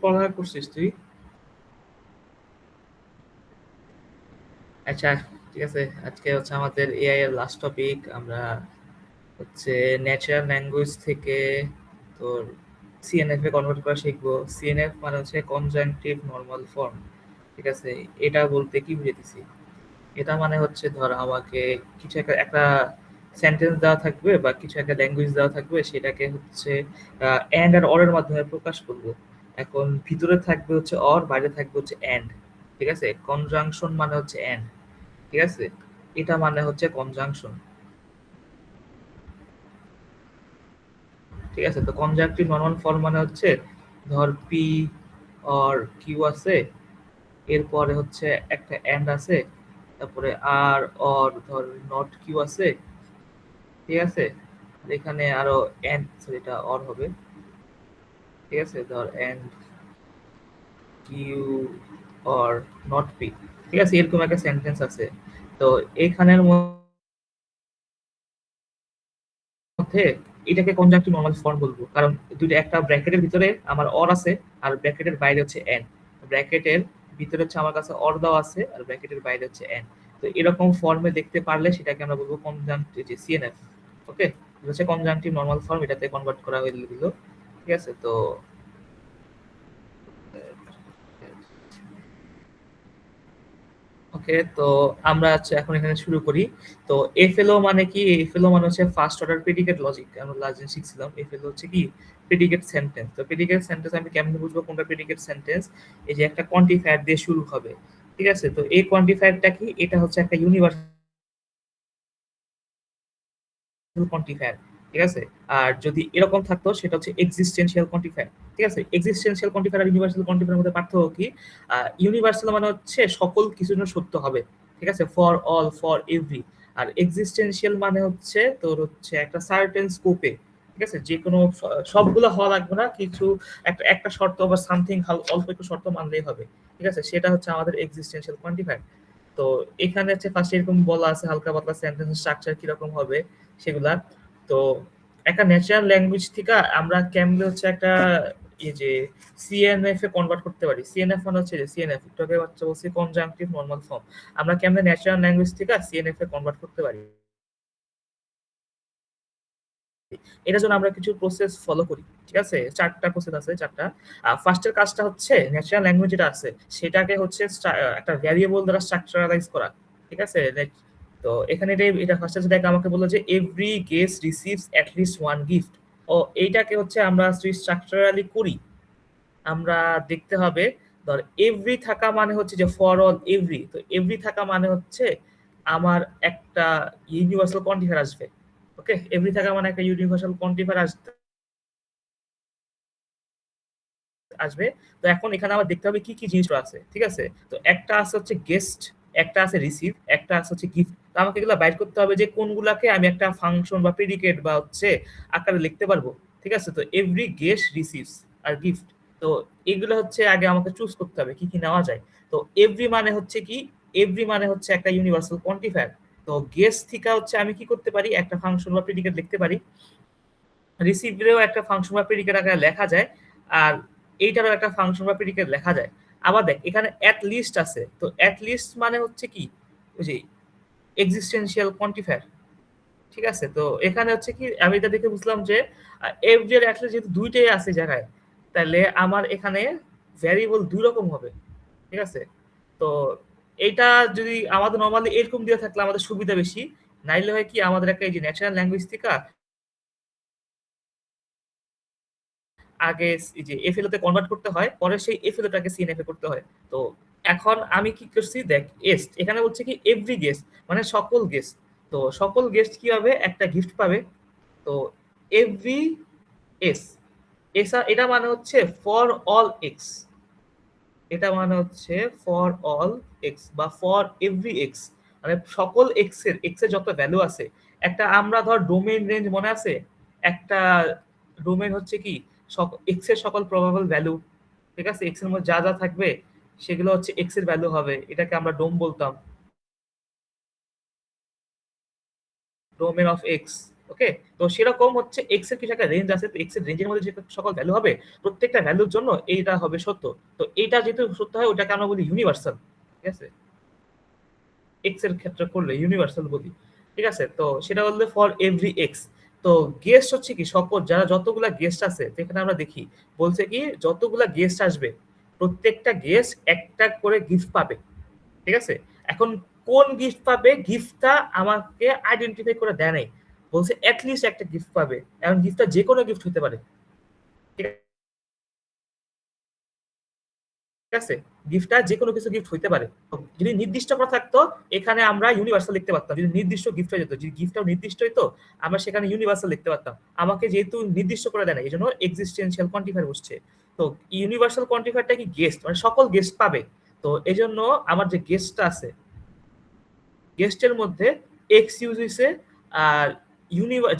পড়ালেখা করছিস তুই? আচ্ছা, ঠিক আছে। আজকে হচ্ছে আমাদের এআই এর লাস্ট টপিক। আমরা হচ্ছে ন্যাচারাল ল্যাঙ্গুয়েজ থেকে তোর সিএনএফ এ কনভার্ট করা শিখবো। সিএনএফ মানে হচ্ছে কনজাংটিভ নর্মাল ফর্ম। ঠিক আছে, এটা বলতে কি বুঝাইতেছি? এটা মানে হচ্ছে ধর আমাকে কিছু একটা একটা সেন্টেন্স দেওয়া থাকবে বা কিছু একটা ল্যাঙ্গুয়েজ দেওয়া থাকবে, সেটাকে হচ্ছে অ্যান্ড আর অর এর মাধ্যমে প্রকাশ করব। এখন ভিতরে থাকবে হচ্ছে অর, বাইরে থাকবে হচ্ছে অ্যান্ড। ঠিক আছে, কনজাংশন মানে হচ্ছে অ্যান্ড। ঠিক আছে, এটা মানে হচ্ছে কনজাংশন। ঠিক আছে, তো কনজাংটিভ নর্মাল ফর্ম মানে হচ্ছে ধর পি অর কিউ আছে, এরপরে হচ্ছে একটা অ্যান্ড আছে, তারপরে আর অর ধর নট কিউ আছে। ঠিক আছে, এখানে আরো এন্ড, সরি এটা অর হবে। ঠিক আছে, ধর and Q or not P. ঠিক আছে, এরকম একটা সেন্টেন্স আছে। তো এখানের মধ্যে এটাকে কনজাংটিভ নরমাল ফর্ম বলবো, কারণ দুইটা একটা ব্র্যাকেটের ভিতরে আমার অর আছে আর ব্র্যাকেটের বাইরে হচ্ছে এন্ড। ব্র্যাকেটের ভিতরে হচ্ছে আমার কাছে অর দেওয়া আছে আর ব্র্যাকেটের বাইরে হচ্ছে এন্ড। তো এরকম ফর্মে দেখতে পারলে সেটাকে আমরা বলবো কনজাংটিভ, যে সিএনএফ। ওকে, এটা হচ্ছে কনজাংটিভ নরমাল ফর্ম, এটাতে কনভার্ট করা হয়ে দিল। ঠিক আছে, তো ওকে, তো আমরা হচ্ছে এখন এখানে শুরু করি। তো এফএলও মানে কি? এফএলও মানে হচ্ছে ফার্স্ট অর্ডার প্রেডিকেট লজিক। আমরা লাস্ট দিন শিখছিলাম এফএলও হচ্ছে কি প্রেডিকেট সেন্টেন্স। তো প্রেডিকেট সেন্টেন্স আমি কেমনে বুঝবো কোনটা প্রেডিকেট সেন্টেন্স? এই যে একটা কোয়ান্টিফায়ার দিয়ে শুরু হবে। ঠিক আছে, তো এই কোয়ান্টিফায়ারটা কি? এটা হচ্ছে একটা ইউনিভার্সাল কোয়ান্টিফায়ার। ঠিক আছে, আর যদি এরকম থাকতো সেটা হচ্ছে এক্সিস্টেন্সিয়াল কোয়ান্টিফায়ার। ঠিক আছে, এক্সিস্টেন্সিয়াল কোয়ান্টিফায়ার আর ইউনিভার্সাল কোয়ান্টিফায়ার মধ্যে পার্থক্য কি? ইউনিভার্সাল মানে হচ্ছে সকল কিছুর জন্য সত্য হবে। ঠিক আছে, ফর অল, ফর এভরি। আর এক্সিস্টেন্সিয়াল মানে হচ্ছে তোর হচ্ছে একটা সার্টেন স্কোপে। ঠিক আছে, যে কোনো সবগুলো হওয়া লাগবে না, কিছু একটা একটা শর্ত বা সামথিং অল্প একটু শর্ত মানলেই হবে। ঠিক আছে, সেটা হচ্ছে আমাদের এক্সিস্টেন্সিয়াল কোয়ান্টিফায়ার। তো এখানে হচ্ছে ফার্স্টে এরকম বলা আছে হালকা পাতলা সেন্টেন্স স্ট্রাকচার কিরকম হবে সেগুলা। তো একটা ন্যাচারাল ল্যাঙ্গুয়েজ থেকে আমরা কেমনে হচ্ছে একটা এই যে সিএনএফ এ কনভার্ট করতে পারি। সিএনএফ মানে হচ্ছে যে সিএনএফ একটু আগে বাচ্চা বলছি কনজাংটিভ নরমাল ফর্ম। আমরা কেমনে ন্যাচারাল ল্যাঙ্গুয়েজ থেকে সিএনএফ এ কনভার্ট করতে পারি, এটার জন্য আমরা কিছু প্রসেস ফলো করি। ঠিক আছে, চারটা প্রসেস আছে, চারটা। ফার্স্টের কাজটা হচ্ছে ন্যাচারাল ল্যাঙ্গুয়েজ যেটা আছে সেটাকে হচ্ছে একটা ভ্যারিয়েবল দ্বারা স্ট্রাকচারালাইজ করা। ঠিক আছে, তো এখানে এটা ফার্স্টে যেটা আমাকে বললো যে every guest receives at least one gift. ও এইটাকে হচ্ছে আমরা স্ট্রাকচারালি করি। আমরা দেখতে হবে ধর এভরি থাকা মানে হচ্ছে যে ফর অল এভরি, তো এভরি থাকা মানে হচ্ছে আমার একটা ইউনিভার্সাল কোয়ান্টিফায়ার আসবে। ওকে, এভরি থাকা মানে একটা ইউনিভার্সাল কোয়ান্টিফায়ার আসবে। তো এখন এখানে আবার দেখতে হবে কি কি জিনিসটা আছে। ঠিক আছে, তো একটা আছে হচ্ছে গেস্ট, একটা আছে রিসিভ, একটা আছে হচ্ছে গিফট। তো আমাকে এগুলো বাইর করতে হবে যে কোনগুলাকে আমি একটা ফাংশন বা প্রেডিকেট বা হচ্ছে আকারে লিখতে পারবো। ঠিক আছে, তো এভরি গেস্ট রিসিভস আর গিফট। তো এগুলো হচ্ছে আগে আমাকে চুজ করতে হবে কি কি নেওয়া যায়। তো এভরি মানে হচ্ছে কি? এভরি মানে হচ্ছে একটা ইউনিভার্সাল কোয়ান্টিফায়ার। তো গেস্ট থেকে হচ্ছে আমি কি করতে পারি, একটা ফাংশন বা প্রেডিকেট লিখতে পারি। রিসিভেরও একটা ফাংশন বা প্রেডিকেট আকারে লেখা যায়। আর এইটারও একটা ফাংশন বা প্রেডিকেট লেখা যায়। আবার দেখ এখানে এট লিস্ট আছে, তো এট লিস্ট মানে হচ্ছে কি ওই যে এক্সিস্টেন্সিয়াল কোয়ান্টিফায়ার। ঠিক আছে, তো এখানে হচ্ছে কি আমি এটা দেখে বুঝলাম যে এফজি এর অ্যাটলিস্ট যেহেতু দুইটাই আছে জায়গায়, তাহলে আমার এখানে ভ্যারিয়েবল দুই রকম হবে। ঠিক আছে, তো এইটা যদি আমাদের নর্মালি এরকম দিয়ে থাকলে আমাদের সুবিধা বেশি। নাইলে হয় কি আমাদের একটা এই যে ন্যাচারাল ল্যাঙ্গুয়েজ থেকে আগে এই যে এফএলও তে কনভার্ট করতে হয়, পরে সেই এফএলও টাকে সিএনএফ এ করতে হয়। তো এখন আমি কি করছি দেখ, এস্ট এখানে বলছে কি এভরি গেস্ট মানে সকল গেস্ট। তো সকল গেস্ট কি হবে, একটা গিফট পাবে। তো এভরি এস, এটা মানে হচ্ছে ফর অল এক্স। এটা মানে হচ্ছে ফর অল এক্স বা ফর এভরি এক্স, মানে সকল এক্স এর যত ভ্যালু আছে। একটা আমরা ধর ডোমেইন রেঞ্জ মনে আছে, একটা ডোমেইন হচ্ছে কি এক্স এর সকল প্রবাবল ভ্যালু। ঠিক আছে, এক্স এর মধ্যে যা যা থাকবে সেগুলো হচ্ছে এক্স এর ভ্যালু হবে, এটাকে আমরা ডোম বলতাম, ডোমেন অফ এক্স। ওকে, তো সেরকম হচ্ছে এক্স এর কিছু একটা রেঞ্জ আছে, তো এক্স এর রেঞ্জের মধ্যে যে সকল ভ্যালু হবে প্রত্যেকটা ভ্যালুর জন্য এইটা হবে সত্য। তো এইটা যেহেতু সত্য হয় ওটাকে আমরা বলি ইউনিভার্সাল। ঠিক আছে, এক্স এর ক্ষেত্রে করলে ইউনিভার্সাল বলি। ঠিক আছে, তো সেটা বললে ফর এভরি এক্স। তো গেস্ট হচ্ছে কি সকল যারা যতগুলা গেস্ট আছে সেখানে আমরা দেখি বলছে কি যতগুলা গেস্ট আসবে প্রত্যেকটা গেস্ট একটা করে গিফট পাবে। ঠিক আছে, এখন কোন গিফট পাবে গিফটটা আমাকে আইডেন্টিফাই করে দেয় নাই, বলছে অ্যাটলিস্ট একটা গিফট পাবে। এখন গিফটটা যে কোনো গিফট হতে পারে। ঠিক আছে, গিফটটা যে কোনো কিছু গিফট হইতে পারে। যদি নির্দিষ্ট করা থাকতো এখানে আমরা ইউনিভার্সাল লিখতে পারতাম, যদি নির্দিষ্ট গিফট হয়ে যেত, যদি গিফটটাও নির্দিষ্ট হইতো আমরা সেখানে ইউনিভার্সাল লিখতে পারতাম। আমাকে যেহেতু নির্দিষ্ট করে দেয় না এই জন্য এক্সিস্টেন্সিয়াল কোয়ান্টিফায়ার বসছে। তো ইউনিভার্সাল কোয়ান্টিফায়ারটা কি গেস্ট, মানে সকল গেস্ট পাবে। তো এই জন্য আমার যে গেস্টটা আছে গেস্টের মধ্যে এক্স ইউজ হয়েছে, আর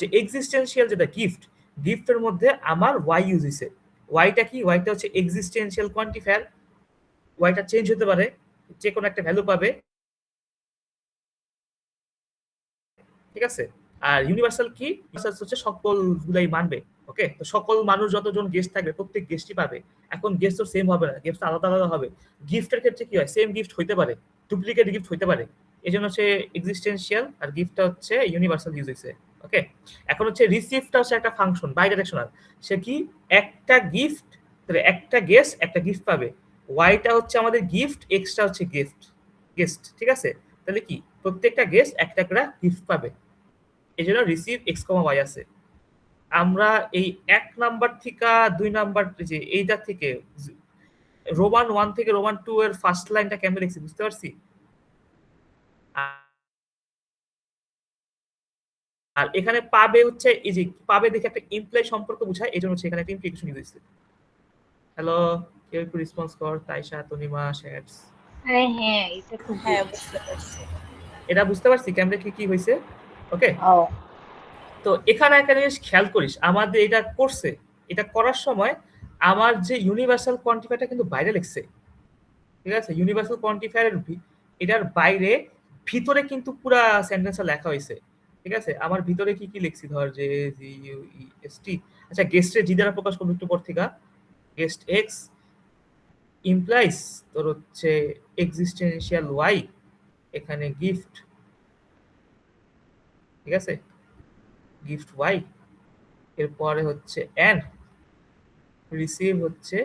যে এক্সিস্টেন্সিয়াল যেটা গিফট গিফটের মধ্যে আমার ওয়াই ইউজ হয়েছে। ওয়াইটা কি, ওয়াইটা হচ্ছে এক্সিস্টেন্সিয়াল কোয়ান্টিফায়ার, ওয়াইটা চেঞ্জ হতে পারে, যে কোনো একটা ভ্যালু পাবে। ঠিক আছে, আর ইউনিভার্সাল কি, ইউনিভার্সাল হচ্ছে সকল গুলাই মানবে। ওকে, তো সকল মানুষ যতজন গেস্ট থাকবে প্রত্যেক গেস্টই পাবে। এখন গেস্ট তো সেম হবে না, গেস্ট আলাদা আলাদা হবে। গিফটের ক্ষেত্রে কি হয়, সেম গিফট হইতে পারে, ডুপ্লিকেট গিফট হইতে পারে। এই জন্য হচ্ছে এক্সিস্টেন্সিয়াল, আর গিফটটা হচ্ছে ইউনিভার্সাল ইউজ হয়েছে। ওকে, এখন হচ্ছে রিসিভটা হচ্ছে একটা ফাংশন বাই ডাইরেকশনাল। সে কি একটা গিফট, একটা গেস্ট একটা গিফট পাবে। ওয়াইটা হচ্ছে আমাদের গিফট, এক্সটা হচ্ছে গেস্ট। ঠিক আছে, তাহলে কি প্রত্যেকটা গেস্ট একটা করে গিফট পাবে। এই জন্য রিসিভ এক্স কমা ওয়াই আছে। আমরা এই 1 নাম্বার থেকে 2 নাম্বার যে এইটা থেকে রোমান 1 থেকে রোমান 2 এর ফার্স্ট লাইনটা কেমনে লিখছি বুঝতে পারছি। আর এখানে পাবে হচ্ছে এই যে পাবে দেখে একটা ইমপ্লাই সম্পর্ক বোঝায়, এই জন্য হচ্ছে এখানে একটা ইমপ্লিকেশন ইউজ হয়েছে। হ্যালো, কেউ একটু রেসপন্স কর, তাইশা, তনিমা, শেয়ারস। আরে হ্যাঁ, এটা খুব হ্যাঁ বুঝতে পারছি। এটা বুঝতে পারছি কেমনে কি কি হয়েছে। ওকে, ও তো এখানে একটা জিনিস খেয়াল করিস, আমাদের এটা করছে, এটা করার সময় আমার যে ইউনিভার্সাল কোয়ান্টিফায়ারটা কিন্তু বাইরে লিখছে। ঠিক আছে, ইউনিভার্সাল কোয়ান্টিফায়ারের এটার বাইরে ভিতরে কিন্তু পুরা সেন্টেন্সটা লেখা হয়েছে। ঠিক আছে, আমার ভিতরে কি কি লিখছি, ধর যে G U E S T. আচ্ছা, গেস্টের জি দ্বারা প্রকাশ করবো একটু পর থেকে। গেস্ট এক্স ইমপ্লাইজ তোর হচ্ছে এক্সিস্টেন্সিয়াল ওয়াই, এখানে গিফট। ঠিক আছে, গিফট ওয়াই, এরপরে হচ্ছে এন্ড রিসিভ হচ্ছে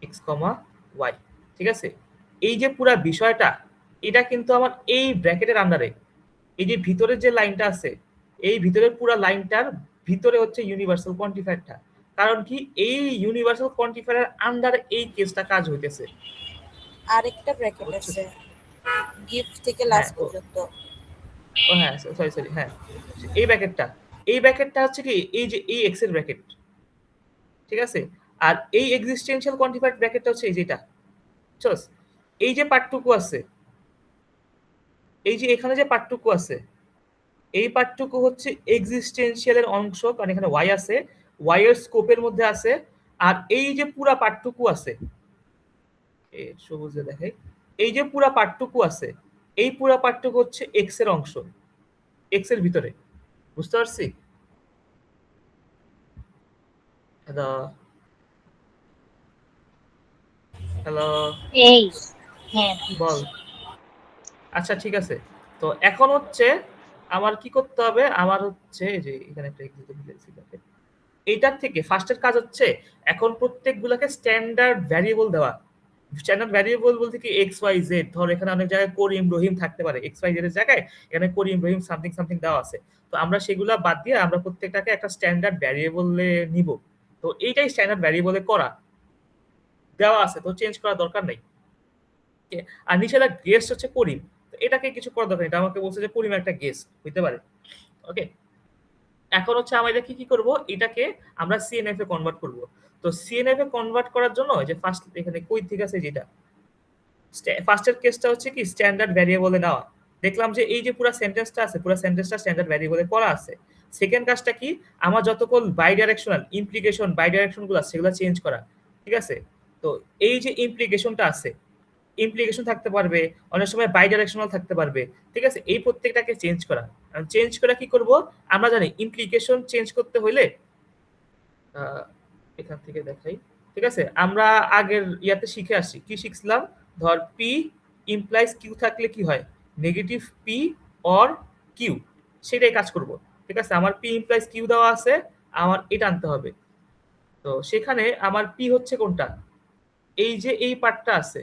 এক্স কমা ওয়াই। ঠিক আছে, এই যে পুরা বিষয়টা এটা কিন্তু আমার এই ব্র্যাকেটের আন্ডারে, এই যে ভিতরের যে লাইনটা আছে এই ভিতরের পুরা লাইনটার ভিতরে হচ্ছে ইউনিভার্সাল কোয়ান্টিফায়ারটা। কারণ কি এই ইউনিভার্সাল কোয়ান্টিফায়ারের আন্ডারে এই কেসটা কাজ হইতেছে। আরেকটা ব্র্যাকেট আছে গিফট থেকে হ্যাঁ লাস্ট পর্যন্ত। ও হ্যাঁ, সরি হ্যাঁ, এই ব্র্যাকেটটা হচ্ছে কি এই যে এই এক্স এর ব্র্যাকেট। ঠিক আছে, আর এই এক্সিস্টেন্সিয়াল কোয়ান্টিফায়ার ব্র্যাকেটটা হচ্ছে এই যেটা বুঝছস, এই যে পার্টটুকু আছে, এই যে এখানে যে পার্টটুকু আছে এই পার্টটুকু হচ্ছে এক্সিস্টেন্সিয়ালের অংশ, কারণ এখানে ওয়াই আছে, ওয়াই এর স্কোপের মধ্যে আছে। আর এই যে পুরা পার্টটুকু আছে, সবুজে দেখে, এই যে পুরা পার্টটুকু আছে এই পুরা পার্টটুকু হচ্ছে এক্স এর অংশ, এক্স এর ভিতরে। বুঝতে পারছি? হ্যালো হ্যালো, এই হ্যাঁ বল। আচ্ছা ঠিক আছে, তো এখন হচ্ছে আমার কি করতে হবে, আমার হচ্ছে যে এখানে একটা এইটার থেকে ফার্স্টের কাজ হচ্ছে এখন প্রত্যেকগুলোকে স্ট্যান্ডার্ড ভ্যারিয়েবল দেওয়া। স্ট্যান্ডার্ড ভ্যারিয়েবল বলতে কি এক্স ওয়াই জেড, ধর এখানে অনেক জায়গায় করিম রহিম থাকতে পারে, এক্স ওয়াই জেড এর জায়গায় এখানে করিম রহিম সামথিং সামথিং দেওয়া আছে। তো আমরা সেগুলা বাদ দিয়ে আমরা প্রত্যেকটাকে একটা স্ট্যান্ডার্ড ভ্যারিয়েবলে নিব। তো এইটাই স্ট্যান্ডার্ড ভ্যারিয়েবলে করা দেওয়া আছে, তো চেঞ্জ করার দরকার নেই। আর নিচে গেস্ট হচ্ছে করিম, তো এটাকে কিছু করার দরকার নেই, এটা আমাকে বলছে যে করিম একটা গেস্ট হইতে পারে। ওকে, এখন হচ্ছে আমরা এটা কি করব, এটাকে আমরা সিএনএফ এ কনভার্ট করব। তো সিএনএফ এ কনভার্ট করার জন্য যে ফার্স্ট এখানে কই ঠিক আছে, যেটা ফার্স্টের কেসটা হচ্ছে কি স্ট্যান্ডার্ড ভ্যারিয়েবলে নেওয়া। দেখলাম যে এই যে পুরো সেন্টেন্সটা আছে পুরো সেন্টেন্সটা স্ট্যান্ডার্ড ভ্যারিয়েবলে করা আছে। সেকেন্ড কাজটা কি, আমার যতক্ষণ bidirectional implication bidirection গুলো আছে সেগুলো চেঞ্জ করা। ঠিক আছে, তো এই যে ইমপ্লিকেশনটা আছে ইমপ্লিকেশন থাকতে পারবে, অনেক সময় বাই ডাইরেকশনাল থাকতে পারবে। ঠিক আছে? এই প্রত্যেকটাকে চেঞ্জ করা। চেঞ্জ করে কি করব? আমরা জানি ইমপ্লিকেশন চেঞ্জ করতে হইলে আ এখান থেকে দেখাই। ঠিক আছে? আমরা আগের ইয়াতে শিখে আসছি। কি শিখছিলাম? ধর P ইমপ্লাইজ Q থাকলে কি হয়? নেগেটিভ P অর Q সেটাই কাজ করব। ঠিক আছে? আমার P ইমপ্লাইজ Q দেওয়া আছে, আমার এটা আনতে হবে। তো সেখানে আমার P হচ্ছে কোনটা? এই যে এই পার্টটা আছে,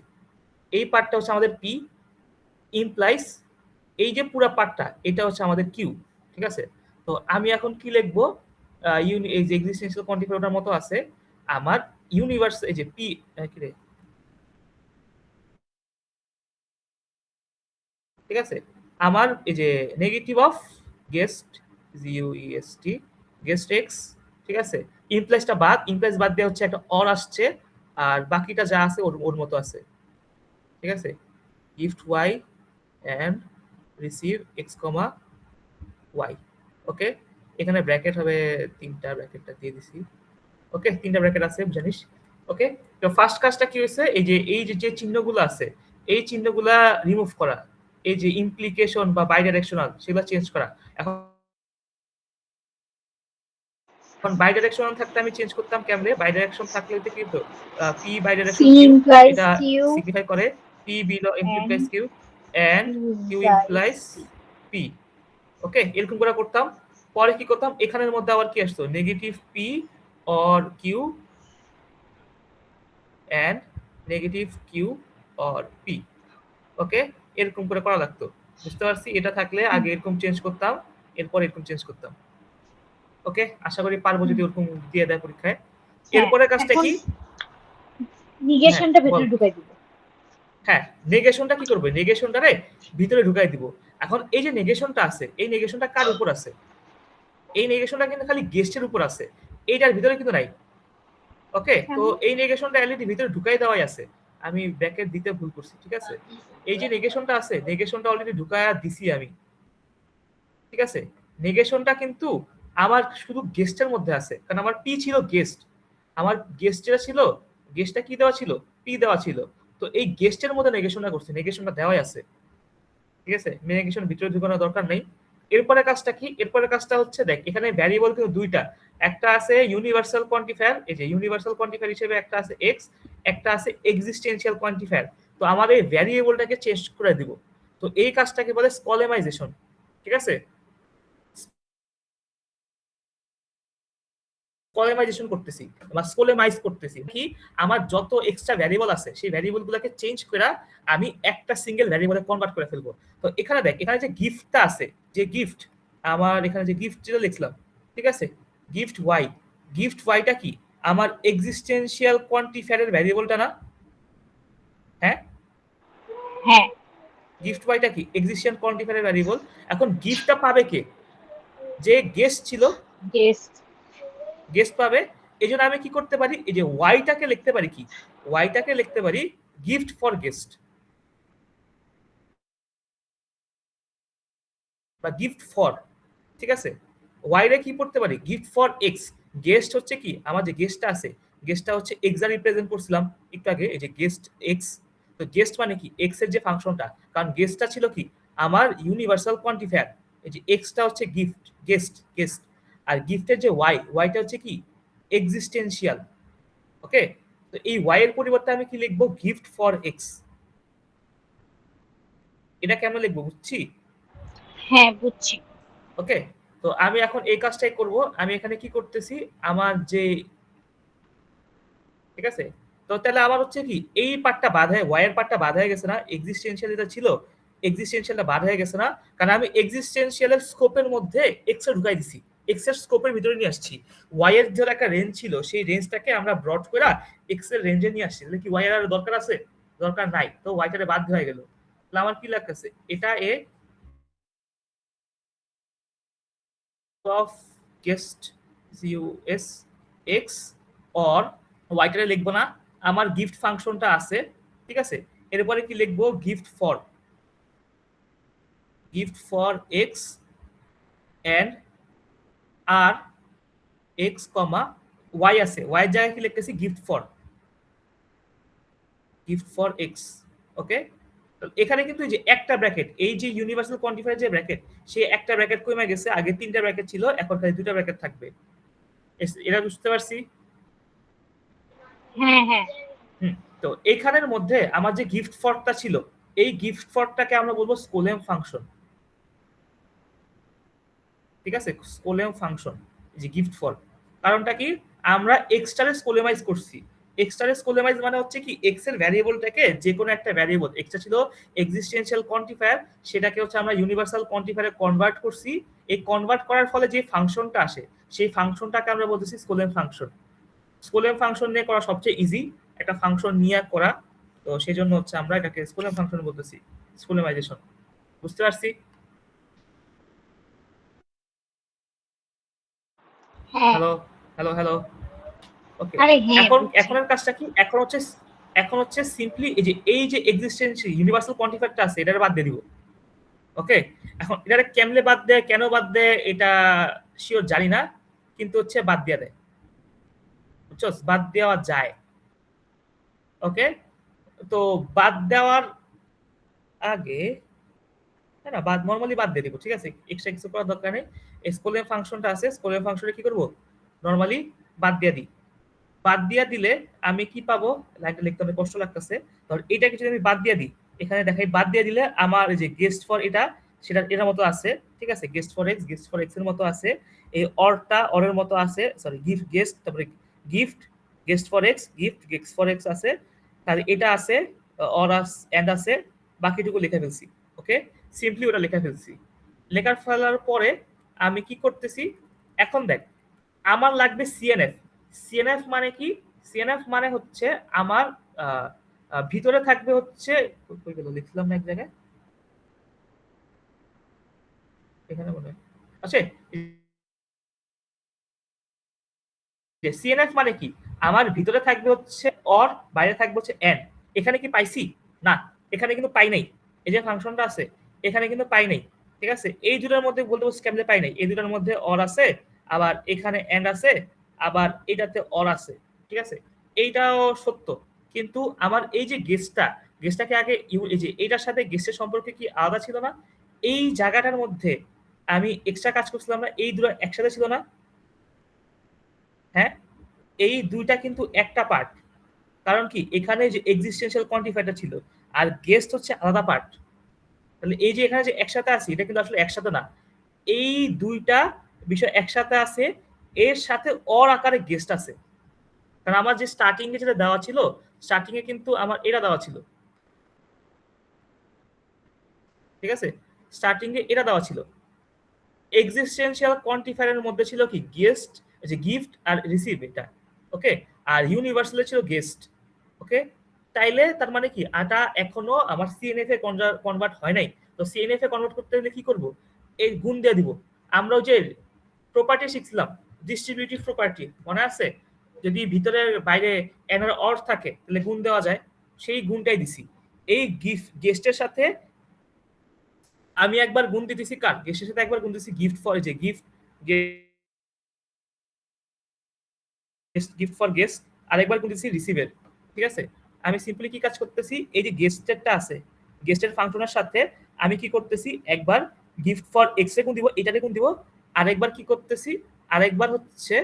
এই পার্টটা হচ্ছে আমাদের P ইমপ্লাইজ এই যে পুরা পার্টটা এটা হচ্ছে আমাদের Q। ঠিক আছে? তো আমি এখন কি লিখবো? এই যে এক্সিস্টেন্সিয়াল কোয়ান্টিফায়ার ওটার মতো আছে। আমার ইউনিভার্স এই যে P কি রে? ঠিক আছে? আমার এই যে negative of guest GUEST guest X ঠিক আছে? ইমপ্লাইজটা বাদ, ইমপ্লাইজ বাদ দিয়ে হচ্ছে একটা অর আসছে আর বাকিটা যা আছে ওর ওর মতো আছে। ঠিক আছে? gift Y and receive X, Y ওকে? এখানে ব্র্যাকেট হবে ৩টা ব্র্যাকেটটা দিয়ে দিছি। ওকে? ৩টা ব্র্যাকেট আছে জানিস। ওকে? তো ফার্স্ট কাজটা কি হইছে? এই যে চিহ্নগুলো আছে, এই চিহ্নগুলা রিমুভ করা। এই যে ইমপ্লিকেশন বা বাই ডাইরেকশনাল সেগুলা চেঞ্জ করা। এখন বাই ডাইরেকশনাল থাকলে আমি চেঞ্জ করতাম কেমনে? বাই ডাইরেকশন থাকলে হইতো কি হতো? P by C direction Q implies এটা Q সিগনিফাই করে P implies and Q and Q Q implies implies P. P ওকে? এরকম করে করতাম। পরে কি করতাম? এখানের মধ্যে আবার কি আসতো? Negative P or Q and negative Q or P ওকে? এরকম করে করা লাগতো। বুঝতে পারছি? এটা থাকলে আগে এরকম চেঞ্জ করতাম, এরপর এরকম চেঞ্জ করতাম। ওকে? আশা করি পারবো যদি ওরকম দিয়ে দেয় পরীক্ষায়। হ্যাঁ, এরপরের কাজটা এখন কি? হ্যাঁ, নিগেশনটা বল। ভেতরে ঢুকাই দিব। হ্যাঁ, নেগেশনটা কি করবে? নেগেশনটারে ভিতরে ঢুকাই দিব। এখন এই যে নেগেশনটা আছে, এই নেগেশনটা কার উপর আছে? এই নেগেশনটা কিন্তু খালি গেস্টের উপর আছে। এইটার ভিতরে কিন্তু নাই। ওকে? তো কেমন? এই নেগেশনটা অলরেডি ভিতরে ঢুকাই দেওয়াই আছে। আমি ব্র্যাকেট দিতে ভুল করছি। ঠিক আছে? এই যে নেগেশনটা আছে, নেগেশনটা অলরেডি ঢুকায়া দিছি আমি। ঠিক আছে? নেগেশনটা কিন্তু আমার শুধু গেস্টের মধ্যে আছে। কারণ আমার পি ছিল গেস্ট। আমার গেস্ট যেটা ছিল, গেস্টটা কি দেওয়া ছিল? পি দেওয়া ছিল। তো এই গেস্টের মধ্যে নেগেশনটা করছি। নেগেশনটা দেওয়াই আছে। ঠিক আছে? নেগেশন ভিতরে ঢুকানোর দরকার নেই। এরপরের কাজটা কি? এরপরের কাজটা হচ্ছে দেখ এখানে ভ্যারিয়েবল কিন্তু ২ টা। একটা আছে ইউনিভার্সাল কোয়ান্টিফায়ার, এই যে ইউনিভার্সাল কোয়ান্টিফায়ার হিসেবে একটা আছে x, একটা আছে এক্সিস্টেন্সিয়াল কোয়ান্টিফায়ার। তো আমার এই ভ্যারিয়েবলটাকে চেঞ্জ করে দিব। তো এই কাজটাকে বলে স্কলেমাইজেশন। ঠিক আছে? স্কলেমাইজেশন করতেছি বা স্কলেমাইজ করতেছি কি আমার যত এক্সট্রা ভ্যারিয়েবল আছে সেই ভ্যারিয়েবল গুলোকে চেঞ্জ করে আমি একটা সিঙ্গেল ভ্যারিয়েবলে কনভার্ট করে ফেলবো। তো এখানে দেখ এখানে যে গিফটটা আছে, যে গিফট আমার এখানে যে গিফট যেটা লিখলাম, ঠিক আছে? গিফট ওয়াই, গিফট ওয়াইটা কি আমার এক্সিস্টেন্সিয়াল কোয়ান্টিফায়ারের ভ্যারিয়েবলটা না? হ্যাঁ, হ্যাঁ, গিফট ওয়াইটা কি এক্সিস্টেন্সিয়াল কোয়ান্টিফায়ারের ভ্যারিয়েবল। এখন গিফটটা পাবে কে? যে গেস্ট ছিল গেস্ট। গেস্ট পাবে। এজন্য আমি কি করতে পারি? এই যে ওয়াইটাকে লিখতে পারি কি? ওয়াইটাকে লিখতে পারি গিফট ফর গেস্ট বা গিফট ফর। ঠিক আছে? ওয়াই রে কি করতে পারি? Gift for x. গেস্ট হচ্ছে কি? আমার যে গেস্টটা আছে, গেস্টটা হচ্ছে এক্স আর রিপ্রেজেন্ট করছিলাম একটু আগে, এই যে গেস্ট এক্স। তো গেস্ট মানে কি? এক্স এর যে ফাংশনটা। কারণ গেস্টটা ছিল কি? আমার ইউনিভার্সাল কোয়ান্টিফায়ার। এই যে এক্সটা হচ্ছে গিফট, গেস্ট। আর গিফটের যে ওয়াই, ওয়াইটা হচ্ছে কি? এক্সিস্টেন্সিয়াল। ওকে? তো এই ওয়াই এর পরিবর্তে আমি কি লিখবো? গিফট ফর এক্স। এটা কেমন লিখবো বুঝছি? হ্যাঁ, বুঝছি। ওকে? তো আমি এখন এই কাজটাই করব। আমি এখানে কি করতেছি? আমার যে ঠিক আছে? তো তাহলে আমার হচ্ছে কি এই পার্টটা বাদ হয়ে ওয়াই এর পার্টটা বাদ হয়ে গেছে না? এক্সিস্টেন্সিয়াল যেটা ছিল, এক্সিস্টেন্সিয়ালটা বাদ হয়ে গেছে না? কারণ আমি এক্সিস্টেন্সিয়াল এর স্কোপের মধ্যে এক্স এর ঢুকাই দিছি। এক্স এর স্কোপের ভিতরে নিয়ে আসছি। ওয়াই এর ধর একটা রেঞ্জ ছিল, সেই রেঞ্জটাকে আমরা ব্রড কইরা এক্স এর রেঞ্জে নিয়ে আসছি। তাহলে কি ওয়াই এর আর দরকার আছে? দরকার নাই। তো ওয়াইটারে বাদ হয়ে গেল। তাহলে আমার কি লাগতেছে? এটা এ of guest GUS X or ওয়াইটারে লিখবো না, আমার গিফট ফাংশনটা আছে। ঠিক আছে? এরপরে কি লিখবো? গিফট for x and R x comma y আছে, ওয়াই এর জায়গায় কি লিখতেছি? Gift for x. ওকে, এখানে কিন্তু এই যে একটা ব্র্যাকেট, এই যে ইউনিভার্সাল কোয়ান্টিফায়ার যে ব্র্যাকেট, সে একটা ব্র্যাকেট কমে গেছে, আগে 3টা ব্র্যাকেট ছিল, এখন খালি 2টা ব্র্যাকেট থাকবে। এটা বুঝতে পারছি? হ্যাঁ হ্যাঁ তো এখানের মধ্যে আমার যে গিফট ফরটা ছিল, এই গিফট ফরটাকে আমরা বলবো স্কোলেম ফাংশন। ঠিক আছে, স্কোলেম ফাংশন, যে গিফট ফর, কারণটা কি, আমরা এক্সটারে স্কোলেমাইজ করছি। এক্সটারে স্কোলেমাইজ মানে হচ্ছে কি, এক্স এর ভ্যারিয়েবলটাকে যে কোনো একটা ভ্যারিয়েবল, এক্সটা ছিল এক্সিস্টেন্সিয়াল কোয়ান্টিফায়ার, সেটাকে হচ্ছে আমরা ইউনিভার্সাল কোয়ান্টিফায়ারে কনভার্ট করছি। এই কনভার্ট করার ফলে যে ফাংশনটা আসে, সেই ফাংশনটাকে আমরা বলতেছি স্কোলেম ফাংশন। স্কোলেম ফাংশন নিয়ে করা সবচেয়ে ইজি একটা ফাংশন নিয়ে করা, তো সেই জন্য হচ্ছে আমরা এটাকে স্কোলেম ফাংশন বলতেছি, স্কোলেমাইজেশন। বুঝতে পারছি? হ্যাঁ। Hello hello hello okay. আরে হ্যাঁ এখন বুঝছি। এখনের কাজটা কি, এখন হচ্ছে সিম্পলি এই যে এক্সিস্টেন্সিয়াল ইউনিভার্সাল কোয়ান্টিফায়ারটা আছে, এটার বাদ দিয়ে দিব। ওকে, এখন এটা কেমনে বাদ দেয়, কেন বাদ দেয়, এটা শিওর জানি না, কিন্তু হচ্ছে বাদ দিয়ে দেয়। বুঝছো, বাদ দেওয়া যায়। ওকে, তো বাদ দেওয়ার আগে, হ্যাঁ না, বাদ নরমালি বাদ দিয়ে দিব, ঠিক আছে, এক্সট্রা কিছু করার দরকার নেই। স্কোলেম ফাংশনটা আছে, স্কোলেম ফাংশনে কি করব, নরমালি বাদ দিয়ে দিই। বাদ দিয়া দিলে আমি কি পাবো, লাইনটা লিখতে অনেক কষ্ট লাগতেছে। ধর এটাকে যদি আমি বাদ দিয়ে দিই, এখানে দেখাই বাদ দিয়ে দিলে আমার এই যে গেস্ট ফর এটা, সেটা এর মতো আছে, ঠিক আছে, গেস্ট ফর এক্স এর মতো আছে। এই অরটা অরের মতো আছে, সরি গিফট গেস্ট, তারপরে gift guest for x, gift guest for x আছে, তাহলে এটা আছে, অর এন্ড আছে, বাকিটুকু লিখে ফেলছি। ওকে, সিম্পলি ওটা লিখে ফেলছি। লেখার ফেলার পরে আমি কি করতেছি, এখন দেখ, আমার লাগবে সিএনএফ। সিএনএফ মানে কি, সিএনএফ মানে হচ্ছে আমার ভিতরে থাকবে হচ্ছে, কই গেল, লিখলাম না এক জায়গায়, এখানে মনে হয় আছে। সিএনএফ মানে কি, আমার ভিতরে থাকবে হচ্ছে অর, বাইরে থাকবে হচ্ছে এন্ড। এখানে কি পাইছি? না, এখানে কিন্তু পাই নাই। এই যে ফাংশনটা আছে, এখানে কিন্তু পাই নাই। ঠিক আছে, এই দুটোর মধ্যে বলতে বলছি কেমনে পাই নাই, এই দুটোর মধ্যে অর আছে, আবার এখানে এন্ড আছে, আবার এটাতে অর আছে। ঠিক আছে, এইটাও সত্য, কিন্তু আমার এই যে গেস্টটাকে আগে এই যে এইটার সাথে গেস্টের সম্পর্কে কি আলাদা ছিল না, এই জায়গাটার মধ্যে আমি এক্সট্রা কাজ করছিলাম না, এই দুটো একসাথে ছিল না। হ্যাঁ, এই দুইটা কিন্তু একটা পার্ট, কারণ কি, এখানে যে এক্সিস্টেন্সিয়াল কোয়ান্টিফায়ারটা ছিল, আর গেস্ট হচ্ছে আলাদা পার্ট। তাহলে এই যে এখানে যে একসাথে আছে, এটা কিন্তু আসলে একসাথে না, এই দুইটা বিষয় একসাথে আছে, এর সাথে অর আকারে গেস্ট আছে। কারণ আমার যে স্টার্টিং এ যেটা দেওয়া ছিল, স্টার্টিং এ কিন্তু আমার এটা দেওয়া ছিল, ঠিক আছে, স্টার্টিং এ এটা দেওয়া ছিল। এক্সিস্টেন্সিয়াল কোয়ান্টিফায়ারের মধ্যে ছিল কি, গেস্ট, যে গিফট আর রিসিভ এটা। ওকে, আর ইউনিভার্সালে ছিল গেস্ট। ওকে, তাইলে তার মানে কি, এটা এখনো আমার সিএনএফ এ কনভার্ট হয় নাই। তো সিএনএফ এ কনভার্ট করতে হলে কি করব, এই গুণ দিয়ে দিব। আমরাও যে প্রপার্টি শিখছিলাম, ডিস্ট্রিবিউটিভ প্রপার্টি মনে আছে, যদি ভিতরে বাইরে এন এর অর থাকে তাহলে গুণ দেওয়া যায়, সেই গুণটাই দিছি। এই গেস্টের সাথে আমি একবার গুণ দিতেছি, কার, গেস্টের সাথে একবার গুণ দিতেছি গিফট ফর, যে গিফট ফর গেস্ট, আরেকবার গুণ দিতেছি রিসিভের। ঠিক আছে, আমি সিম্পলি কি কাজ করতেছি, এই যে গেস্টেরটা আছে, গেস্টের ফাংশনের সাথে আমি কি করতেছি, একবার গিফট ফর এক্স এ গুণ দিব, এটাতে গুণ দিব, আরেকবার কি করতেছি, আরেকবার হচ্ছে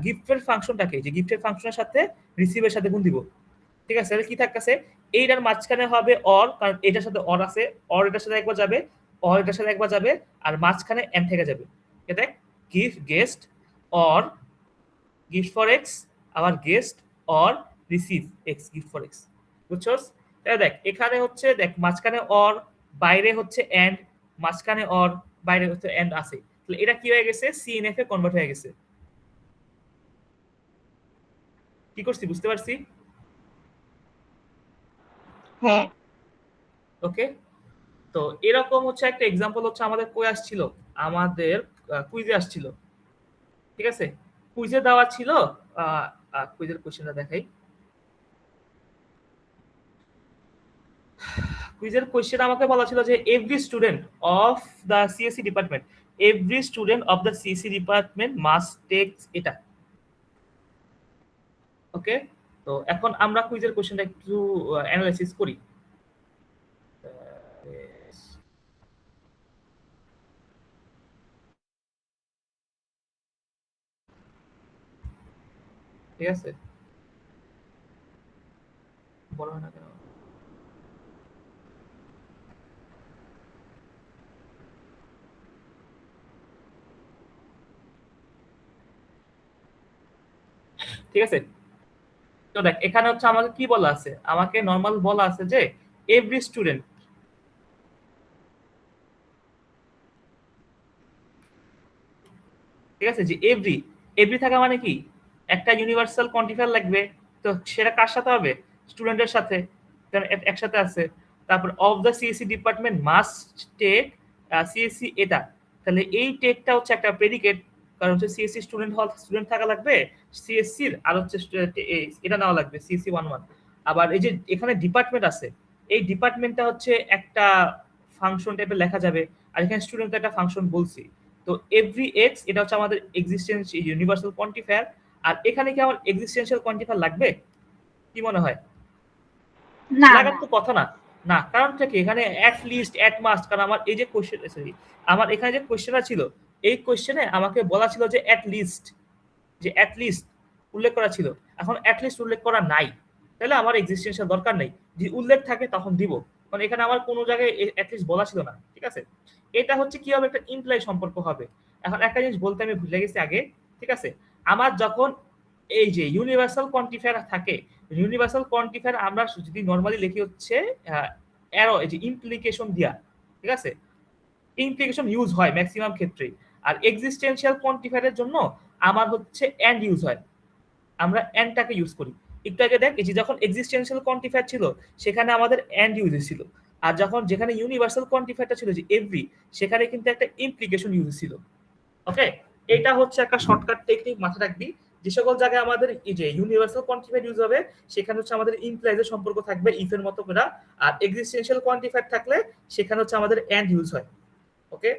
গিফটের ফাংশনটাকে, যে গিফটের ফাংশনের সাথে রিসিভের সাথে গুণ দিব। ঠিক আছে, তাহলে কি থাকতেছে, এইটার মাঝখানে হবে অর, কারণ এটার সাথে অর আছে, অর এটার সাথে একবার যাবে, অর এটার সাথে একবার যাবে, আর মাঝখানে এন থেকে যাবে। এটা gift guest or gift for x, আবার guest or receive x, gift for x. বুঝছস? তাহলে দেখ, এখানে হচ্ছে দেখ, মাঝখানে অর, বাইরে হচ্ছে এন্ড, মাঝখানে অর, বাইরে হচ্ছে এন্ড আছে। তাহলে এটা কি হয়ে গেছে, সিএনএফ এ কনভার্ট হয়ে গেছে। কি করছি বুঝতে পারছি? হ্যাঁ ওকে, তো এরকম হচ্ছে একটা এক্সাম্পল হচ্ছে আমাদের কই আসছিল, আমাদের কুইজে আসছিল। ঠিক আছে, কুইজে দেওয়া ছিল, কুইজের কোশ্চেনটা দেখাই। কুইজের কোশ্চেন আমাকে বলা ছিল যে every student of the CSC department, every student of the CSC department must take এটা। ওকে, তো এখন আমরা কুইজের কোশ্চেনটা একটু অ্যানালাইসিস করি। ঠিক আছে, বলো না কেন? ঠিক আছে, তো দেখ এখানে হচ্ছে আমাকে কি বলা আছে, আমাকে নর্মাল বলা আছে যে এভরি স্টুডেন্ট, ঠিক আছে, যে এভরি, এভরি থাকা মানে কি একটা ইউনিভার্সাল কোয়ান্টিফায়ার লাগবে, তো সেটা কার সাথে হবে, স্টুডেন্টের সাথে, কারণ একসাথে আছে। তারপর of the CSC department must take CSC এটা, তাহলে এই টেকটা হচ্ছে একটা প্রেডিকেট, কারণ হচ্ছে সিএসসি স্টুডেন্ট থাকা লাগবে সিএসসির, আর হচ্ছে এটা নেওয়া লাগবে সিএসসি 11। আবার এই যে এখানে ডিপার্টমেন্ট আছে, এই ডিপার্টমেন্টটা হচ্ছে একটা ফাংশন টাইপের লেখা যাবে, আর এখানে স্টুডেন্ট একটা ফাংশন বলছি। তো এভরি এক্স এটা হচ্ছে আমাদের এক্সিস্টেন্স ইউনিভার্সাল কোয়ান্টিফায়ার। আর এখানে কি আমার এক্সিস্টেন্সিয়াল কোয়ান্টিফায়ার লাগবে, কি মনে হয়? না লাগার না তো কথা না। না, কারণটা কি, এখানে অ্যাট লিস্ট অ্যাট মাস্ট, কারণ আমার এই যে কোশ্চেন, সরি, আমার এখানে যে কোশ্চেনটা ছিল, এই কোশ্চেনে আমাকে বলা ছিল যে অ্যাট লিস্ট, যে অ্যাট লিস্ট উল্লেখ করা ছিল। এখন অ্যাট লিস্ট উল্লেখ করা নাই, তাহলে আমার এক্সিস্টেন্সিয়াল দরকার নেই। যদি উল্লেখ থাকে তখন দিব, কারণ এখানে আমার কোনো জায়গায় অ্যাট লিস্ট বলা ছিল না। ঠিক আছে, এটা হচ্ছে কি হবে, একটা ইমপ্লয় সম্পর্ক হবে। এখন একটা জিনিস বলতে আমি ভুলে গেছি আগে, ঠিক আছে, আমার যখন এই যে ইউনিভার্সাল কোয়ান্টিফায়ার থাকে, ইউনিভার্সাল কোয়ান্টিফায়ার আমরা যদি নরমালি লিখি হচ্ছে অ্যারো, এই যে ইমপ্লিকেশন দিয়া, ঠিক আছে, ইমপ্লিকেশন ইউজ হয় ম্যাক্সিমাম ক্ষেত্রে। আর এক্সিস্টেন্সিয়াল কোয়ান্টিফায়ারের জন্য আমার হচ্ছে এন্ড ইউজ হয়, আমরা এন্ডটাকে ইউজ করি। একটু আগে দেখ, এই যে যখন এক্সিস্টেন্সিয়াল কোয়ান্টিফায়ার ছিল সেখানে আমাদের এন্ড ইউজ ছিল, আর যখন যেখানে ইউনিভার্সাল কোয়ান্টিফায়ারটা ছিল যে এভরি, সেখানে কিন্তু একটা ইমপ্লিকেশন ইউজ ছিল। ওকে, এটা হচ্ছে একটা শর্টকাট টেকনিক, মাথায় রাখবি। যে সকল জায়গায় আমাদের এই যে ইউনিভার্সাল কোয়ান্টিফায়ার ইউজ হবে, সেখানে হচ্ছে আমাদের ইমপ্লাইজের সম্পর্ক থাকবে ইফের মতো করে, আর এক্সিস্টেন্সিয়াল কোয়ান্টিফায়ার থাকলে সেখানে হচ্ছে আমাদের এন্ড ইউজ হয়। ওকে,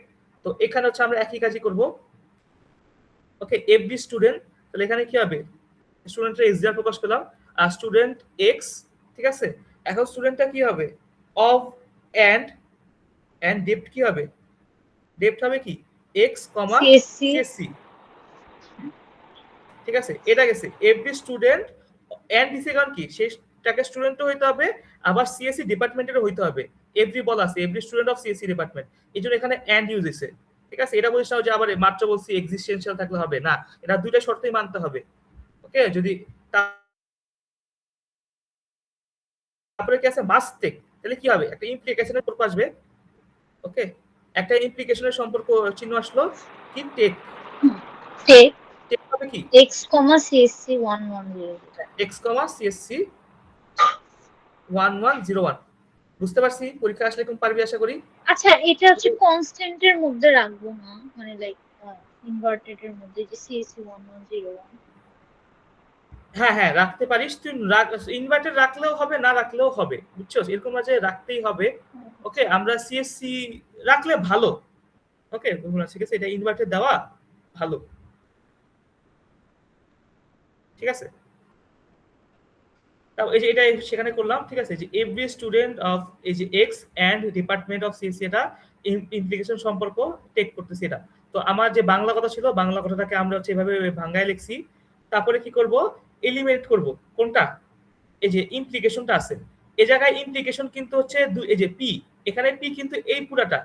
তো এখানে হচ্ছে আমরা একই কাজই করব। ওকে, এভরি স্টুডেন্ট, তাহলে এখানে কি হবে, স্টুডেন্টের এক্স দ্বারা প্রকাশ করলাম, আর স্টুডেন্ট এক্স, ঠিক আছে। এখন স্টুডেন্টটা কি হবে, অফ এন্ড ডেপ্ট কি হবে, ডেপ্ট হবে কি এক্স কমা সিএসসি সিএসসি, ঠিক আছে, এটা গেছে। এভরি স্টুডেন্ট এন্ড দিছে, কারণ কি সেটাকে স্টুডেন্টও হইতে হবে, আবার সিএসসি ডিপার্টমেন্টেরও হইতে হবে। এভরি বলা আছে every student of CSC department, এই জন্য এখানে এন্ড ইউজ হয়েছে। ঠিক আছে, এটা বলিস না যে আবার মাত্র বলছি এক্সিস্টেন্সিয়াল থাকলে হবে না, এটা দুইটা শর্তই মানতে হবে। ওকে, যদি তারপরে কি আছে মাস্ট টেক, তাহলে কি হবে, একটা ইমপ্লিকেশনের সম্পর্ক আসবে। ওকে, একটা ইমপ্লিকেশনের সম্পর্ক চিহ্ন আসলো, কি টেক, টেক টেক হবে কি এক্স কমা সিএসসি 1101 এক্স কমা সিএসসি 1101। বুঝতে পারছি, পরীক্ষা আসলে কোন পারবি আশা করি। আচ্ছা এটা হচ্ছে কনস্ট্যান্টের মধ্যে রাখবো না, মানে লাইক ইনভার্টেড এর মধ্যে, যে সিএসসি 1101। হ্যাঁ হ্যাঁ, রাখতে পারিস তুই, ইনভার্টার রাখলেও হবে, না রাখলেও হবে, বুঝছো, এরকম না যে রাখতেই হবে। ওকে, আমরা সিএসসি রাখলে ভালো। ওকে, ঠিক আছে, এটা ইনভার্টার দেওয়া ভালো। ঠিক আছে, তাও এই যে এটা সেখানে করলাম। ঠিক আছে, যে এভরি স্টুডেন্ট অফ এই যে x and department of CSC, এটা ইমপ্লিকেশন সম্পর্ক টেক করতেছি এটা। তো আমার যে বাংলা কথা ছিল, বাংলা কথাটাকে আমরা হচ্ছে এভাবে ভাঙ্গায় লিখছি। তারপরে কি করব, এলিমিনেট করব কোনটা, এই যে ইমপ্লিকেশনটা আছে, এই জায়গায় ইমপ্লিকেশন কিন্তু হচ্ছে এই যে পি, এখানে পি কিন্তু এই পুরাটা।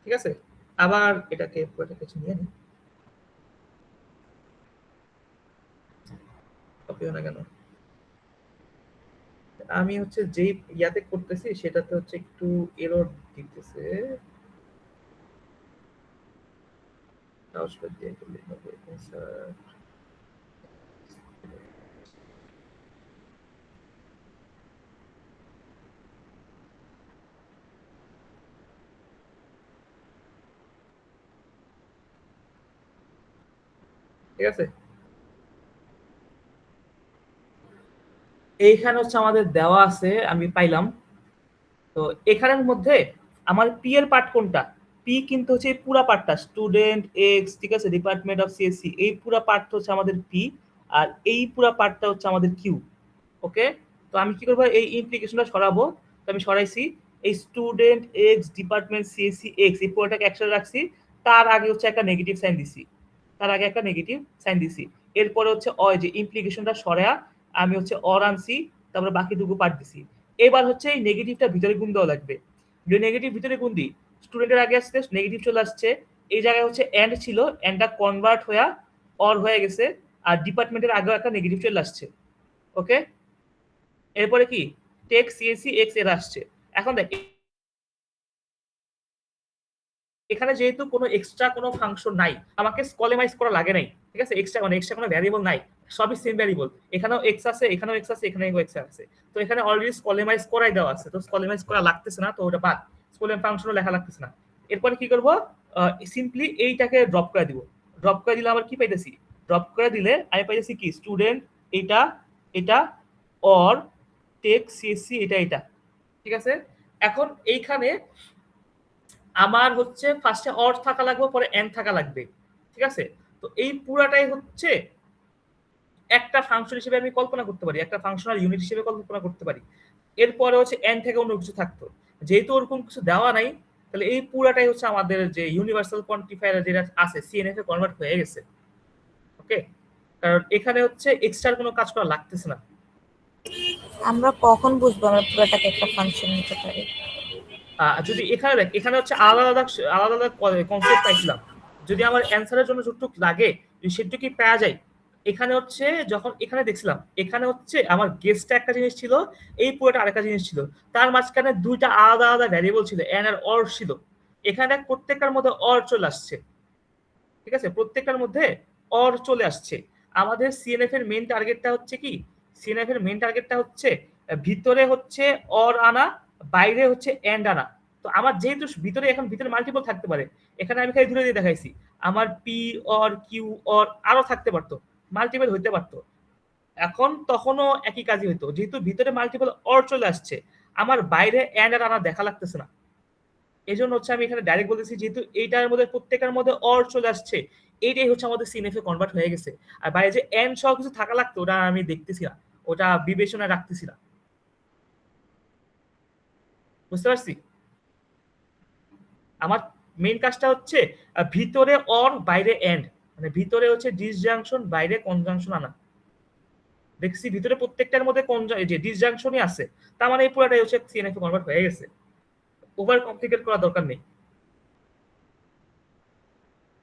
ঠিক আছে, আবার এটাকে পুরাটা কিছু নিয়ে নিই, কপি না কেন, আমি হচ্ছে যেই ইয়াতে করতেছি সেটাতে হচ্ছে একটু এরর দিতেছে। লাউডস্পিকার দিয়ে করলে হবে, স্যার। ঠিক আছে, এইখানে হচ্ছে আমাদের দেওয়া আছে, আমি পাইলাম। তো এখানের মধ্যে আমার পি এর পার্ট কোনটা, পি কিন্তু হচ্ছে এই পুরা পার্টটা, স্টুডেন্ট এক্স, ঠিক আছে, ডিপার্টমেন্ট অফ সিএসসি, এই পুরা পার্টটা হচ্ছে আমাদের পি, আর এই পুরা পার্টটা হচ্ছে আমাদের কিউ। ওকে, তো আমি কি করবো, এই ইমপ্লিকেশনটা সরাবো। তো আমি সরাইছি, এই student x department CSC x এই পুরোটাকে একসাথে রাখছি, তার আগে হচ্ছে একটা নেগেটিভ সাইন দিছি, এরপরে হচ্ছে যে ইমপ্লিকেশনটা সরায়া আমি হচ্ছে আনছি, তারপরে বাকিটুকু পাঠ দিছি। এবার হচ্ছে এই নেগেটিভটা ভিতরে গুণ দেওয়া লাগবে। যে নেগেটিভ ভিতরে গুণ দিই, স্টুডেন্টের আগে আসছে নেগেটিভ চলে আসছে, এই জায়গায় হচ্ছে এন্ড ছিল, এন্ডটা কনভার্ট হয়ে হয়ে গেছে, আর ডিপার্টমেন্টের আগেও একটা নেগেটিভ চলে আসছে। ওকে, এরপরে কি টেক সিএসসি এক্স এর আসছে। এখন দেখ এখানে যেহেতু কোনো এক্সট্রা কোনো ফাংশন নাই, আমাকে স্কলেমাইজ করা লাগে নাই, ঠিক আছে, এক্সট্রা কোনো ভ্যারিয়েবল নাই, সবই সেম ভ্যারিয়েবল, এখানেও এক্স আছে, এখানেও এক্স আছে, এখানেও এক্স আছে। তো এখানে অলরেডি স্কলেমাইজ করাই দেওয়া আছে, তো স্কলেমাইজ করা লাগতেছে না, তো ওটা বাদ, স্কলেম ফাংশনও লেখা লাগতেছে না। এরপরে কি করব, সিম্পলি এইটাকে ড্রপ করে দিব। ড্রপ করে দিলে আবার কি পাইতেছি, ড্রপ করে দিলে আমি পাইতেছি কি স্টুডেন্ট এটা এটা অর টেক সিএসসি এটা, ঠিক আছে। এখন এইখানে আমার হচ্ছে ফার্স্টে অর থাকা লাগবে, পরে এন থাকা লাগবে, ঠিক আছে। তো এই পুরাটাই হচ্ছে একটা ফাংশন হিসেবে আমি কল্পনা করতে পারি, একটা ফাংশনাল ইউনিট হিসেবে কল্পনা করতে পারি। এরপরে হচ্ছে এন থেকে অন্য কিছু থাকতো, যেহেতু ওরকম কিছু দেওয়া নাই, তাহলে এই পুরাটাই হচ্ছে আমাদের যে ইউনিভার্সাল কোয়ান্টিফায়ার যেটা আছে সিএনএফ এ কনভার্ট হয়ে গেছে। ওকে, কারণ এখানে হচ্ছে এক্সট্রা কোনো কাজ করা লাগতেছে না। আমরা কখন বুঝবো আমরা পুরোটাকে একটা ফাংশন নিতে পারি? যদি এখানে দেখ, এখানে হচ্ছে আলাদা আলাদা কনসেপ্ট পাইছিলাম, যদি আমার অ্যান্সারের জন্য যতটুকু লাগে সেটুকুই পাওয়া যায়। এখানে হচ্ছে যখন এখানে দেখছিলাম, এখানে হচ্ছে আমার গেসটা একটা জিনিস ছিল, এই পুরোটা আরেকটা জিনিস ছিল, তার মাঝখানে দুইটা আলাদা আলাদা ভ্যারিয়েবল ছিল, এন আর অর ছিল। এখানে প্রত্যেকটার মধ্যে অর চলে আসছে, ঠিক আছে, প্রত্যেকটার মধ্যে অর চলে আসছে। আমাদের সিএনএফ এর মেইন টার্গেটটা হচ্ছে কি, সিএনএফ এর মেইন টার্গেটটা হচ্ছে ভিতরে হচ্ছে অর আনা, বাইরে হচ্ছে এন্ড আনা। তো আমার যেহেতু ভিতরে মাল্টিপল থাকতে পারে, এখানে আমি খালি ধরে দিয়ে দেখাইছি, আমার পি অর কিউ অর আরো থাকতে পারতো, মাল্টিপল হইতে পারতো। এখন তখনও একই কাজই হইতো, যেহেতু ভিতরে মাল্টিপল অর চলে আসছে, আমার বাইরে এন্ড আর আনা দেখা লাগতেছে না। এই জন্য হচ্ছে আমি এখানে ডাইরেক্ট বলতেছি, যেহেতু এইটার মধ্যে প্রত্যেকটার মধ্যে অর চলে আসছে, এইটাই হচ্ছে আমাদের সিএনএফ এ কনভার্ট হয়ে গেছে। আর বাইরে যে এন সহ কিছু থাকা লাগতো, ওটা আমি দেখতেছি না, ওটা বিবেচনা রাখতেছি না। বুঝতে পারছি, আমার মেইন কাজটা হচ্ছে ভিতরে অর বাইরে এন্ড, মানে ভিতরে হচ্ছে ডিসজাংশন, বাইরে কনজাংশন আনা। দেখছি ভিতরে প্রত্যেকটার মধ্যে যে ডিসজাংশনই আছে, তার মানে এই পুরোটাই হচ্ছে সিএনএফ এ কনভার্ট হয়ে গেছে, ওভার কমপ্লিকেট করার দরকার নেই।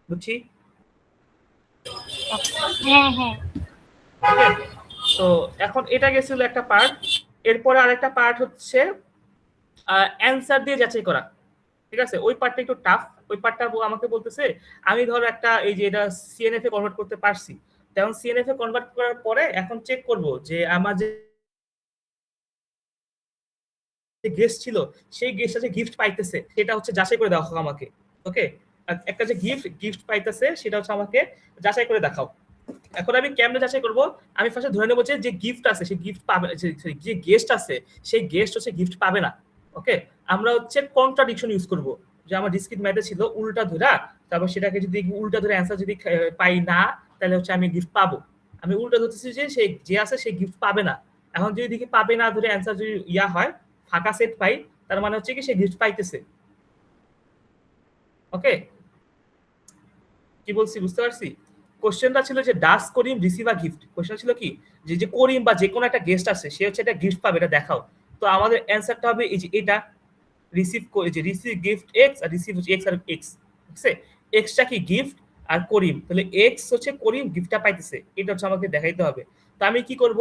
বুঝছি। হ্যাঁ হ্যাঁ ওকে, তো এখন এটা গেছিল একটা পার্ট। এরপরে আরেকটা পার্ট হচ্ছে অ্যান্সার দিয়ে যাচাই করা, ঠিক আছে। ওই পার্টটা একটু টাফ, ওই পার্টটা আমাকে বলতেছে, আমি ধরো একটা এই যে এটা সিএনএফ এ কনভার্ট করতে পারছি, তখন সিএনএফ এ কনভার্ট করার পরে এখন চেক করব যে আমার যে গেস্ট ছিল, সেই গেস্টটা যে গিফট পাইতেছে সেটা হচ্ছে যাচাই করে দেওয়া হোক আমাকে। ওকে, একটা যে গিফট পাইতেছে সেটা হচ্ছে আমাকে যাচাই করে দেখাও। এখন আমি কেমনে যাচাই করব, আমি ফার্স্টে ধরে নেবো যে গিফট আছে সেই গিফট পাবে, যে গেস্ট আছে সেই গেস্ট হচ্ছে গিফট পাবে না। ওকে, আমরা হচ্ছে কন্ট্রাডিকশন ইউজ করব, যে আমার ডিসক্রিট ম্যাথে ছিল উল্টা ধরা, তারপর সেটাকে যদি উল্টা ধরে অ্যান্সার যদি পাই না, তাহলে হচ্ছে আমি গিফট পাবো। আমি উল্টা ধরতেছি যে সেই যে আছে সেই গিফট পাবে না। এখন যদি দেখি পাবে না ধরে অ্যান্সার যদি ইয়া হয়, ফাঁকা সেট পাই, তার মানে হচ্ছে কি সে গিফট পাইতেছে। ওকে, কি বলছি বুঝতে পারছি। কোশ্চেনটা ছিল যে ডাস করিম রিসিভ আ গিফট, কোশ্চেন ছিল কি যে যে করিম বা যে কোনো একটা গেস্ট আছে সে হচ্ছে একটা গিফট পাবে, এটা দেখাও। তো আমাদের অ্যান্সারটা হবে এই যে এটা রিসিভ যে রিসিভ গিফট এক্স, আর রিসিভ হচ্ছে এক্স আর এক্স, ঠিক আছে। এক্সটা কি গিফট আর করিম, তাহলে এক্স হচ্ছে করিম গিফটটা পাইতেছে, এটা হচ্ছে আমাকে দেখাইতে হবে। তো আমি কি করব,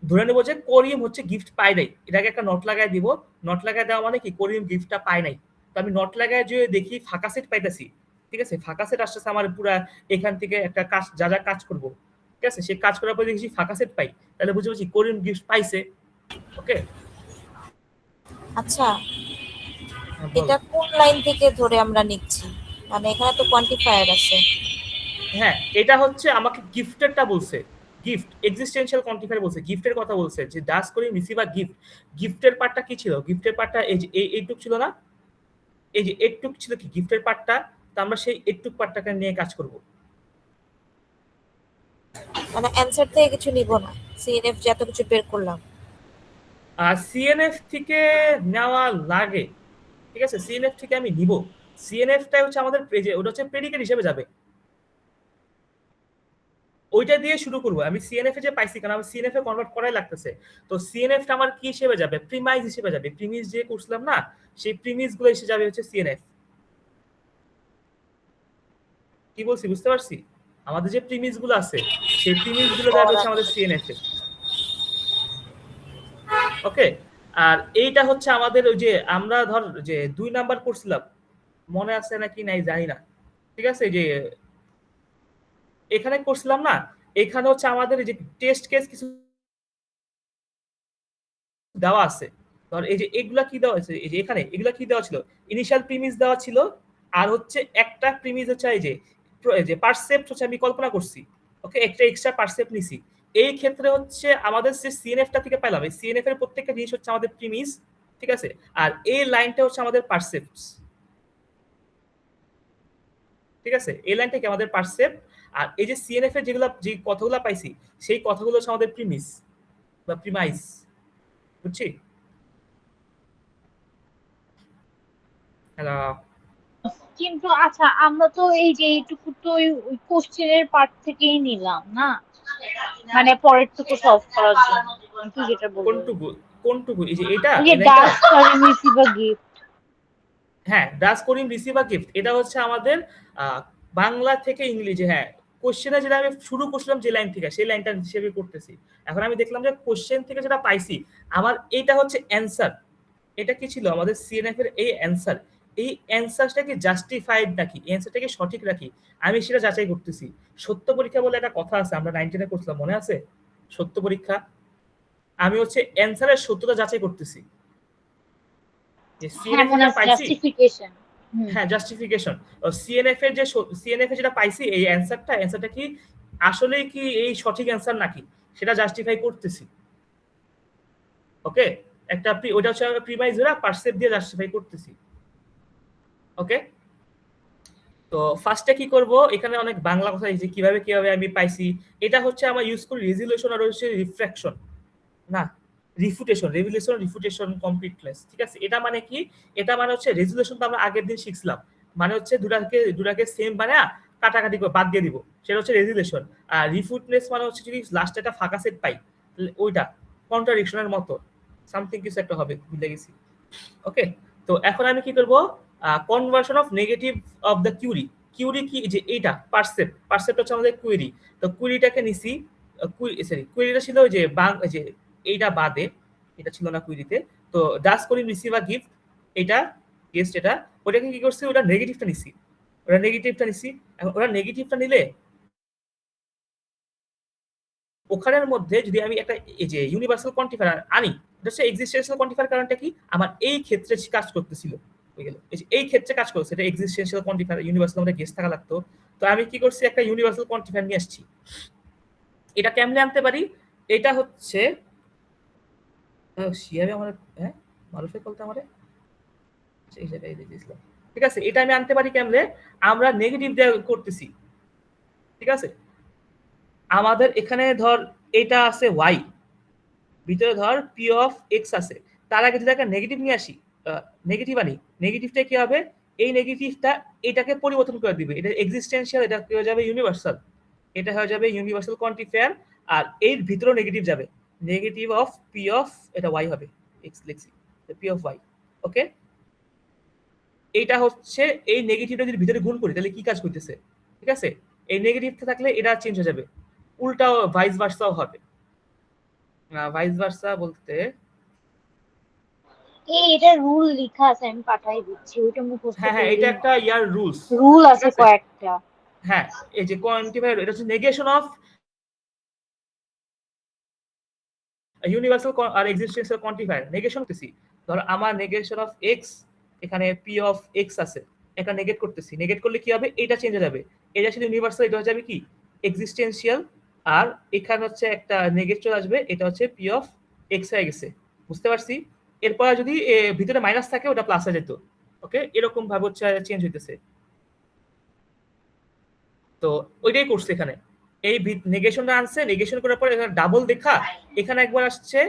ধরে নেবো যে করিম হচ্ছে গিফট পায় নাই, এটাকে একটা নট লাগাই দিব। নট লাগাই দেওয়া মানে কি করিম গিফটটা পায় নাই। তো আমি নট লাগাই যদি দেখি ফাঁকা সেট পাইতেছি, ঠিক আছে, ফাঁকা সেট আসতেছে আমার পুরা, এখান থেকে একটা কাজ যা যা কাজ করব, ঠিক আছে, সেই কাজ করার পর দেখি ফাঁকা সেট পাই, তাহলে বুঝে পাচ্ছি করিম গিফট পাইছে। ওকে, আচ্ছা, এটা কোন লাইন থেকে ধরে আমরা নিচ্ছি? মানে এখানে তো কোয়ান্টিফায়ার আছে। হ্যাঁ, এটা হচ্ছে আমাকে গিফটেরটা বলছে, গিফট এক্সিস্টেন্সিয়াল কোয়ান্টিফায়ার বলছে, গিফটের কথা বলছে, যে ডাস করিম রিসিভ আ গিফট। গিফটের পার্টটা কি ছিল, গিফটের পার্টটা এই যে এইটুক ছিল না, এই যে এইটুক ছিল কি গিফটের পার্টটা, তো আমরা সেই এইটুক পার্টটাকে নিয়ে কাজ করব। মানে অ্যানসার থেকে কিছু নিব না, সিএনএফ যত কিছু বের করলাম। সিএনএফ থেকে নেওয়া লাগে, ঠিক আছে, সিএনএফ থেকে আমি নিব, সিএনএফটাই হচ্ছে আমাদের ওটা হচ্ছে প্রেডিকেট হিসেবে যাবে, ওইটা দিয়ে শুরু করবো। আমি সিএনএফ এ যে পাইছি, কারণ আমি সিএনএফ এ কনভার্ট করাই লাগতেছে, তো সিএনএফটা আমার কি হিসেবে যাবে, প্রিমাইজ হিসেবে যাবে, প্রিমিস যে করছিলাম না, সেই প্রিমিস গুলো এসে যাবে হচ্ছে সিএনএফ। কি বলছি বুঝতে পারছি? আমাদের যে প্রিমিস গুলো আছে সেই প্রিমিস গুলো যাবে হচ্ছে আমাদের সিএনএফ এ। ওকে, আর এইটা হচ্ছে আমাদের ওই যে আমরা ধর যে 2 নাম্বার করছিলাম, মনে আছে নাকি নাই জানি না, ঠিক আছে, যে এখানে করছিলাম না, এখানে হচ্ছে আমাদের যে টেস্ট কেস কিছু দেওয়া আছে, ধর এই যে এগুলা কি দেওয়া আছে, এই যে এখানে এগুলা কি দেওয়া ছিল, ইনিশিয়াল প্রিমিস দেওয়া ছিল, আর হচ্ছে একটা প্রিমিস হচ্ছে এই যে পারসেপ্ট হচ্ছে আমি কল্পনা করছি, ওকে, একটা এক্সট্রা পারসেপ্ট নিছি। এই ক্ষেত্রে হচ্ছে আমাদের যে সিএনএফটা থেকে পেলাম, এই সিএনএফ এর প্রত্যেকটা জিনিস হচ্ছে আমাদের প্রিমিস, ঠিক আছে, আর এই লাইনটা হচ্ছে আমাদের পারসেপ্টস, ঠিক আছে, এই লাইনটা কি আমাদের পারসেপ্ট, আর এই যে সিএনএফ এর যেগুলো যে কথাগুলো পাইছি সেই কথাগুলো হচ্ছে আমাদের প্রিমিস বা প্রিমাইস, বুঝছি? হ্যালো। কিন্তু আচ্ছা, আমরা তো এই যে এইটুকু তো ওই কোশ্চেনের পার্ট থেকেই নিলাম না, মানে পরের টুকু সলভ করার জন্য তুই যেটা বললি, কোনটুকু কোনটুকু, এই যে এটা এই যে ডাস রিসিভ আ গিফট। হ্যাঁ, ডাস করিম রিসিভ আ গিফট, এটা হচ্ছে আমাদের বাংলা থেকে ইংলিশে, হ্যাঁ, কোশ্চেনে যেটা আমি শুরু করছিলাম যে লাইন থেকে সেই লাইনটা হিসেবে করতেছি। এখন আমি দেখলাম যে কোশ্চেন থেকে যেটা পাইছি আমার এইটা হচ্ছে অ্যান্সার, এটা কি ছিল আমাদের সিএনএফ এর এই অ্যান্সার, এই অ্যান্সারটা কি জাস্টিফাইড নাকি, অ্যান্সারটা কি সঠিক নাকি, আমি সেটা যাচাই করতেছি। সত্য পরীক্ষা বলে একটা কথা আছে, আমরা 9 এ করছিলাম, মনে আছে? সত্য পরীক্ষা, আমি হচ্ছে অ্যান্সারের সত্যতা যাচাই করতেছি, যে হ্যাঁ সিএনএফ মনে যেটা আছে, পাইছি, জাস্টিফিকেশন। হ্যাঁ জাস্টিফিকেশন, সিএনএফ এর যেটা পাইছি এই অ্যান্সারটা কি আসলে কি এই সঠিক অ্যান্সার নাকি সেটা জাস্টিফাই করতেছি। ওকে, একটা ওটা হচ্ছে প্রিমাইজ ধরে পারসেপ্ট দিয়ে জাস্টিফাই করতেছি। ওকে, তো ফার্স্টে কি করব, এখানে অনেক বাংলা কথা এই যে কিভাবে কিভাবে আমি পাইছি, এটা হচ্ছে আমার ইউজ করি রেজুলেশন আর হচ্ছে রিফ্র্যাকশন, না রিফুটেশন কমপ্লিটনেস, ঠিক আছে, এটা মানে কি, এটা মানে হচ্ছে রেজুলেশন তো আমরা আগের দিন শিখছিলাম, মানে হচ্ছে দুটাকে সেম বানায় কাটাকাটি করে বাদ দিয়ে দিব, সেটা হচ্ছে রেজুলেশন। আর রিফুটনেস মানে হচ্ছে যদি লাস্টে একটা ফাঁকা সেট পাই ওইটা কন্ট্রাডিকশনের মতো সামথিং কিছু একটা হবে, ভুলে গেছি। ওকে, তো এখন আমি কি করব, conversion of negative of the query, query কি যে এইটা পারসেপ্ট হচ্ছে আমাদের কুয়েরি, তো কুয়েরিটাকে নিছি, সরি কুয়েরিটা ছিল ওই যে যে এইটা বাদে, এটা ছিল না কুয়েরিতে, তো ডাস করি রিসিভ আ গিফট, এটা গেস্ট, এটা ওটাকে কি করছে, ওটা নেগেটিভটা নিছি, এখন ওরা নেগেটিভটা নিলে ওখানের মধ্যে যদি আমি একটা এই যে ইউনিভার্সাল কোয়ান্টিফায়ার আনি, এটা হচ্ছে এক্সিস্টেন্সিয়াল কোয়ান্টিফায়ার, কারণটা কি আমার এই ক্ষেত্রে কাজ করতেছিল, হয়ে গেল এই ক্ষেত্রে কাজ করছে, এটা এক্সিস্টেন্সিয়াল কোয়ান্টিফায়ার, ইউনিভার্সাল আমাদের গেস থাকা লাগতো, তো আমি কি করছি একটা ইউনিভার্সাল কোয়ান্টিফায়ার নিয়ে আসছি। এটা কেমনে আনতে পারি, এটা হচ্ছে শিয়াবে আমার, হ্যাঁ মানুষের বলতে আমার সেই জায়গায় দিয়েছিলাম, ঠিক আছে, এটা আমি আনতে পারি কেমনে, আমরা নেগেটিভ দিয়ে করতেছি, ঠিক আছে, আমাদের এখানে ধর এটা আছে ওয়াই, ভিতরে ধর পি অফ এক্স আছে, তার আগে যদি একটা নেগেটিভ নিয়ে আসি, নেগেটিভ আনি, নেগেটিভটা কি হবে, এই নেগেটিভটা এটাকে পরিবর্তন করে দিবে, এটা এক্সিস্টেন্সিয়াল, এটা হয়ে যাবে ইউনিভার্সাল, এটা হয়ে যাবে ইউনিভার্সাল কোয়ান্টিফায়ার, আর এর ভিতরে নেগেটিভ যাবে, নেগেটিভ অফ পি অফ এটা ওয়াই হবে, এক্স লিখছি, পি অফ ওয়াই। ওকে, এইটা হচ্ছে এই নেগেটিভটা যদি ভিতরে গুণ করি তাহলে কি কাজ করতেছে, ঠিক আছে, এই নেগেটিভটা থাকলে এটা চেঞ্জ হয়ে যাবে, উল্টাও ভাইস ভার্সাও হবে, ভাইস ভার্সা বলতে এটা রুল লেখা আছে, আমি পাঠাই দিচ্ছি, ওইটা মুখস্থ হ্যাঁ করলেই এটা হবে। একটা ইয়ার রুলস, রুল ঠিক আছে আছে, কয়েকটা। হ্যাঁ এই যে কোয়ান্টিফায়ার, এটা হচ্ছে নেগেশন অফ ইউনিভার্সাল আর এক্সিস্টেন্সিয়াল কোয়ান্টিফায়ার, নেগেশন করতেছি, ধর আমার নেগেশন অফ এক্স, এখানে পি অফ এক্স আছে, এটা নেগেট করতেছি, নেগেট করলে কি হবে, এটা চেঞ্জ হয়ে যাবে, এটা শুধু ইউনিভার্সাল, এটা হয়ে যাবে কি এক্সিস্টেন্সিয়াল, আর এখানে হচ্ছে একটা নেগেট চলে আসবে, এটা হচ্ছে পি অফ এক্স হয়ে গেছে, বুঝতে পারছি। এরপর যদি ভিতরে মাইনাস থাকে ওটা প্লাস হয়ে যেত। ওকে, এরকম ভাবে হচ্ছে চেঞ্জ হইতেছে, তো ওইটাই করছে এখানে, এই নেগেশনটা আনছে, নেগেশন করার পর এখানে ডাবল দেখা, এখানে একবার আসছে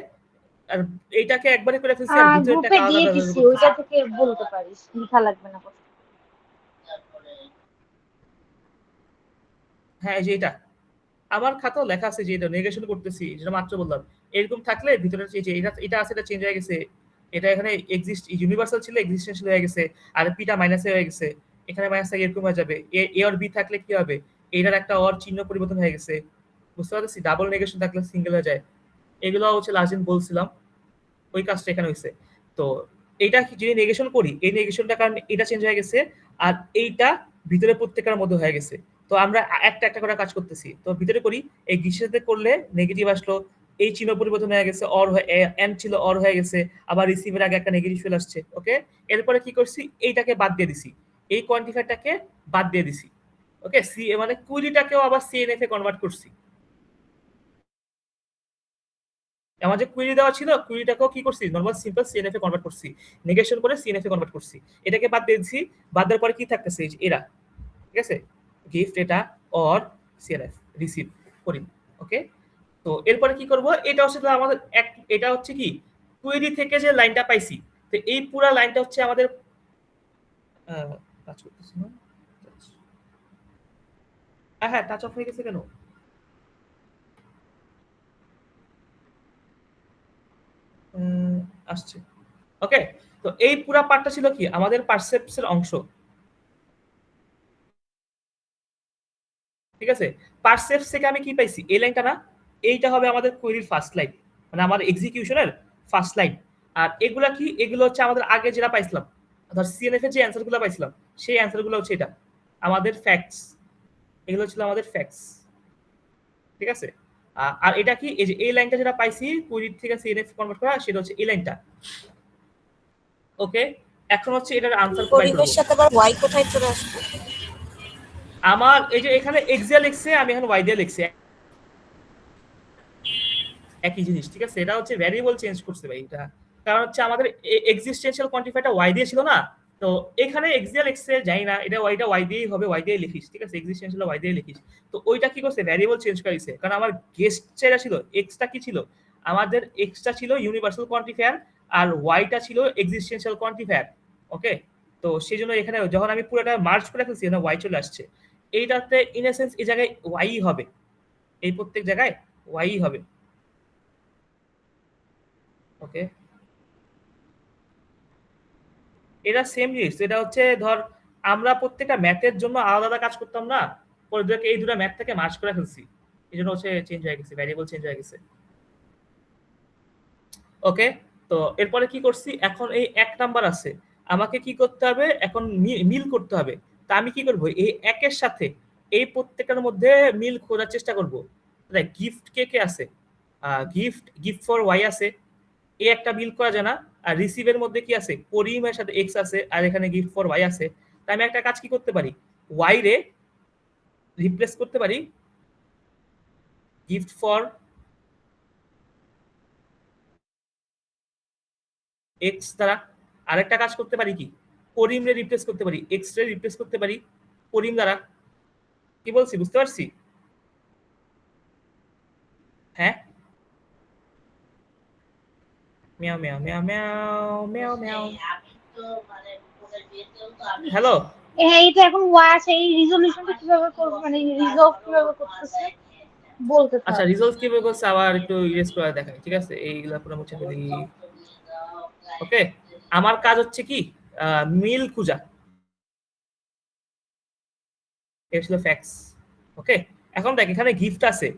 আর এইটাকে একবারে করে ফেলছি আর ভিতরেরটাকে গ্রুপে আলাদা দিয়ে ব্যবহার দিছি, করতেছি। ওইটা থেকে বলতে পারিস, লেখা লাগবে না কথা। হ্যাঁ এই যে এটা আমার খাতাও লেখা আছে যে এটা নেগেশন করতেছি, যেটা মাত্র বললাম। এরকম থাকলে ভিতরে যে এটা এটা আছে, এটা চেঞ্জ হয়ে গেছে, এটা এখানে এক্সিস্ট ইউনিভার্সাল ছিল এক্সিস্টেন্সিয়াল হয়ে গেছে, আর পিটা মাইনাসে হয়ে গেছে, এখানে মাইনাস থেকে এরকম হয়ে যাবে। এ আর বি থাকলে কি হবে, এটার একটা অর চিহ্ন পরিবর্তন হয়ে গেছে, বুঝতে পারছি। ডাবল নেগেশন থাকলে সিঙ্গেল হয়ে যায়। এগুলো হচ্ছে লাস্ট দিন বলছিলাম, ওই কাজটা এখানে হয়েছে। তো এইটা যদি নেগেশন করি, এই নেগেশনটা কারণ এটা চেঞ্জ হয়ে গেছে আর এইটা ভিতরে প্রত্যেকটার মধ্যে হয়ে গেছে। তো আমরা একটা একটা করে কাজ করতেছি। তো ভিতরে করি, এই গিসেতে করলে নেগেটিভ আসলো, এই চিহ্ন পরিবর্তন হয়ে গেছে, অর এন ছিল অর হয়ে গেছে, আবার রিসিভের আগে একটা নেগেটিভ চলে আসছে। ওকে, এরপরে কি করছি, এইটাকে বাদ দিয়ে দিছি, এই কোয়ান্টিফায়ারটাকে বাদ দিয়ে দিছি। ওকে, সি মানে কুইরিটাকেও আবার সিএনএফ এ কনভার্ট করছি। আমার যে কুইরি দেওয়া ছিল, কুইরিটাকেও কি করছি, নরমাল সিম্পল সিএনএফ এ কনভার্ট করছি, নেগেশন করে সিএনএফ এ কনভার্ট করছি। এটাকে বাদ দিয়ে দিছি, বাদ দেওয়ার পরে কি থাকতেছে, এই যে এরা, ঠিক আছে, গিফট এটা অর সিএনএফ রিসিভ করি। ওকে, তো এরপরে কি করব, এটা হচ্ছে আমাদের এটা হচ্ছে কি কুইরি থেকে যে লাইনটা পাইছি, তো এই পুরো লাইনটা হচ্ছে আমাদের কাজ করতেছে না। হ্যাঁ টাচ অফ হয়ে গেছে কেন? আসছে। ওকে, তো এই পুরা পার্টটা ছিল কি আমাদের পারসেপসের অংশ, ঠিক আছে। পারসেপস থেকে আমি কি পাইছি, এই লাইনটা না, এইটা হবে আমাদের কোয়েরির ফার্স্ট লাইন, মানে আমার এক্সিকিউশনের ফার্স্ট লাইন। আর এগুলা কি, এগুলো হচ্ছে আমাদের আগে যেটা পাইছিলাম, ধর সিএনএফ এর যে অ্যান্সারগুলো পাইছিলাম, সেই অ্যান্সারগুলো হচ্ছে এটা আমাদের ফ্যাক্টস, এগুলো ছিল আমাদের ফ্যাক্টস, ঠিক আছে। আর এটা কি, এই যে এই লাইনটা যেটা পাইছি কোয়েরির থেকে সিএনএফ কনভার্ট করা, সেটা হচ্ছে এই লাইনটা। ওকে, এখন হচ্ছে এটার আনসার বাই করব। পরিবেশ সাথে আবার ওয়াই কোথায় চলে আসবে? আমার এই যে এখানে এক্সিয়া লিখছে, আমি এখন ওয়াই দিয়ে লিখছি, একই জিনিস, ঠিক আছে। এটা হচ্ছে ভ্যারিয়েবল চেঞ্জ করছে ভাই, এটা কারণ হচ্ছে আমাদের এক্সিস্টেন্সিয়াল কোয়ান্টিফায়ারটা ওয়াই দিয়ে ছিল না, তো এখানে এক্সিয়াল এক্সে যাই না, এটা ওয়াই দিয়েই হবে, ওয়াই দিয়ে লিখিস, ঠিক আছে, এক্সিস্টেন্সিয়াল ওয়াই দিয়ে লিখিস। তো ওইটা কি করছে, ভ্যারিয়েবল চেঞ্জ করেছে, কারণ আমার গেস্ট যেটা ছিল, এক্সটা কি ছিল, আমাদের এক্সটা ছিল ইউনিভার্সাল কোয়ান্টিফায়ার আর ওয়াইটা ছিল এক্সিস্টেন্সিয়াল কোয়ান্টিফায়ার। ওকে, তো সেই জন্য এখানে যখন আমি পুরোটা মার্জ করে ফেলছি, এখানে ওয়াই চলে আসছে। এইটাতে ইন এ সেন্স এই জায়গায় ওয়াই হবে, এই প্রত্যেক জায়গায় ওয়াই হবে। ওকে, এটা সেম জিনিস, এটা হচ্ছে ধর আমরা প্রত্যেকটা ম্যাথের জন্য আলাদা আলাদা কাজ করতাম না, পরে এই দুটো ম্যাথ থেকে মার্জ করে ফেলছি, এই জন্য হচ্ছে চেঞ্জ হয়ে গেছে, ভ্যারিয়েবল চেঞ্জ হয়ে গেছে। ওকে, তো এরপরে কি করছি, এখন এই এক নাম্বার আছে, আমাকে কি করতে হবে এখন, মিল করতে হবে। তা আমি কি করব, এই একের সাথে এই প্রত্যেকটার মধ্যে মিল খোঁজার চেষ্টা করব। গিফট কে কে আছে, গিফট ফর ওয়াই আছে, এই একটা মিল করা যায় না। আর রিসিভের মধ্যে কি আছে, করিমের সাথে এক্স আছে, আর এখানে গিফট ফর ওয়াই আছে। তাই আমি একটা কাজ কি করতে পারি, ওয়াই রে রিপ্লেস করতে পারি গিফট ফর এক্স দ্বারা। আরেকটা কাজ করতে পারি কি, করিম রে রিপ্লেস করতে পারি, এক্স রে রিপ্লেস করতে পারি করিম দ্বারা। কি বলছি বুঝতে পারছি? হ্যাঁ, মিয়াও মিয়াও মিয়াও মিয়াও মিয়াও মিয়াও। হ্যালো, হ্যাঁ, এটা এখন ওয়াই আছে, এই রিজলিউশনটা কিভাবে করব, মানে রিজলভ কিভাবে করতেছে বলতে আচ্ছা থাক। রিজলভ কিভাবে করছে আবার একটু ইরেজ করে দেখাই, ঠিক আছে, এইগুলা পুরো মুছে ফেলি। ওকে, আমার কাজ হচ্ছে কি মিল খুঁজা, এটা ছিল ফ্যাক্টস। ওকে, এখন দেখ এখানে গিফট আছে,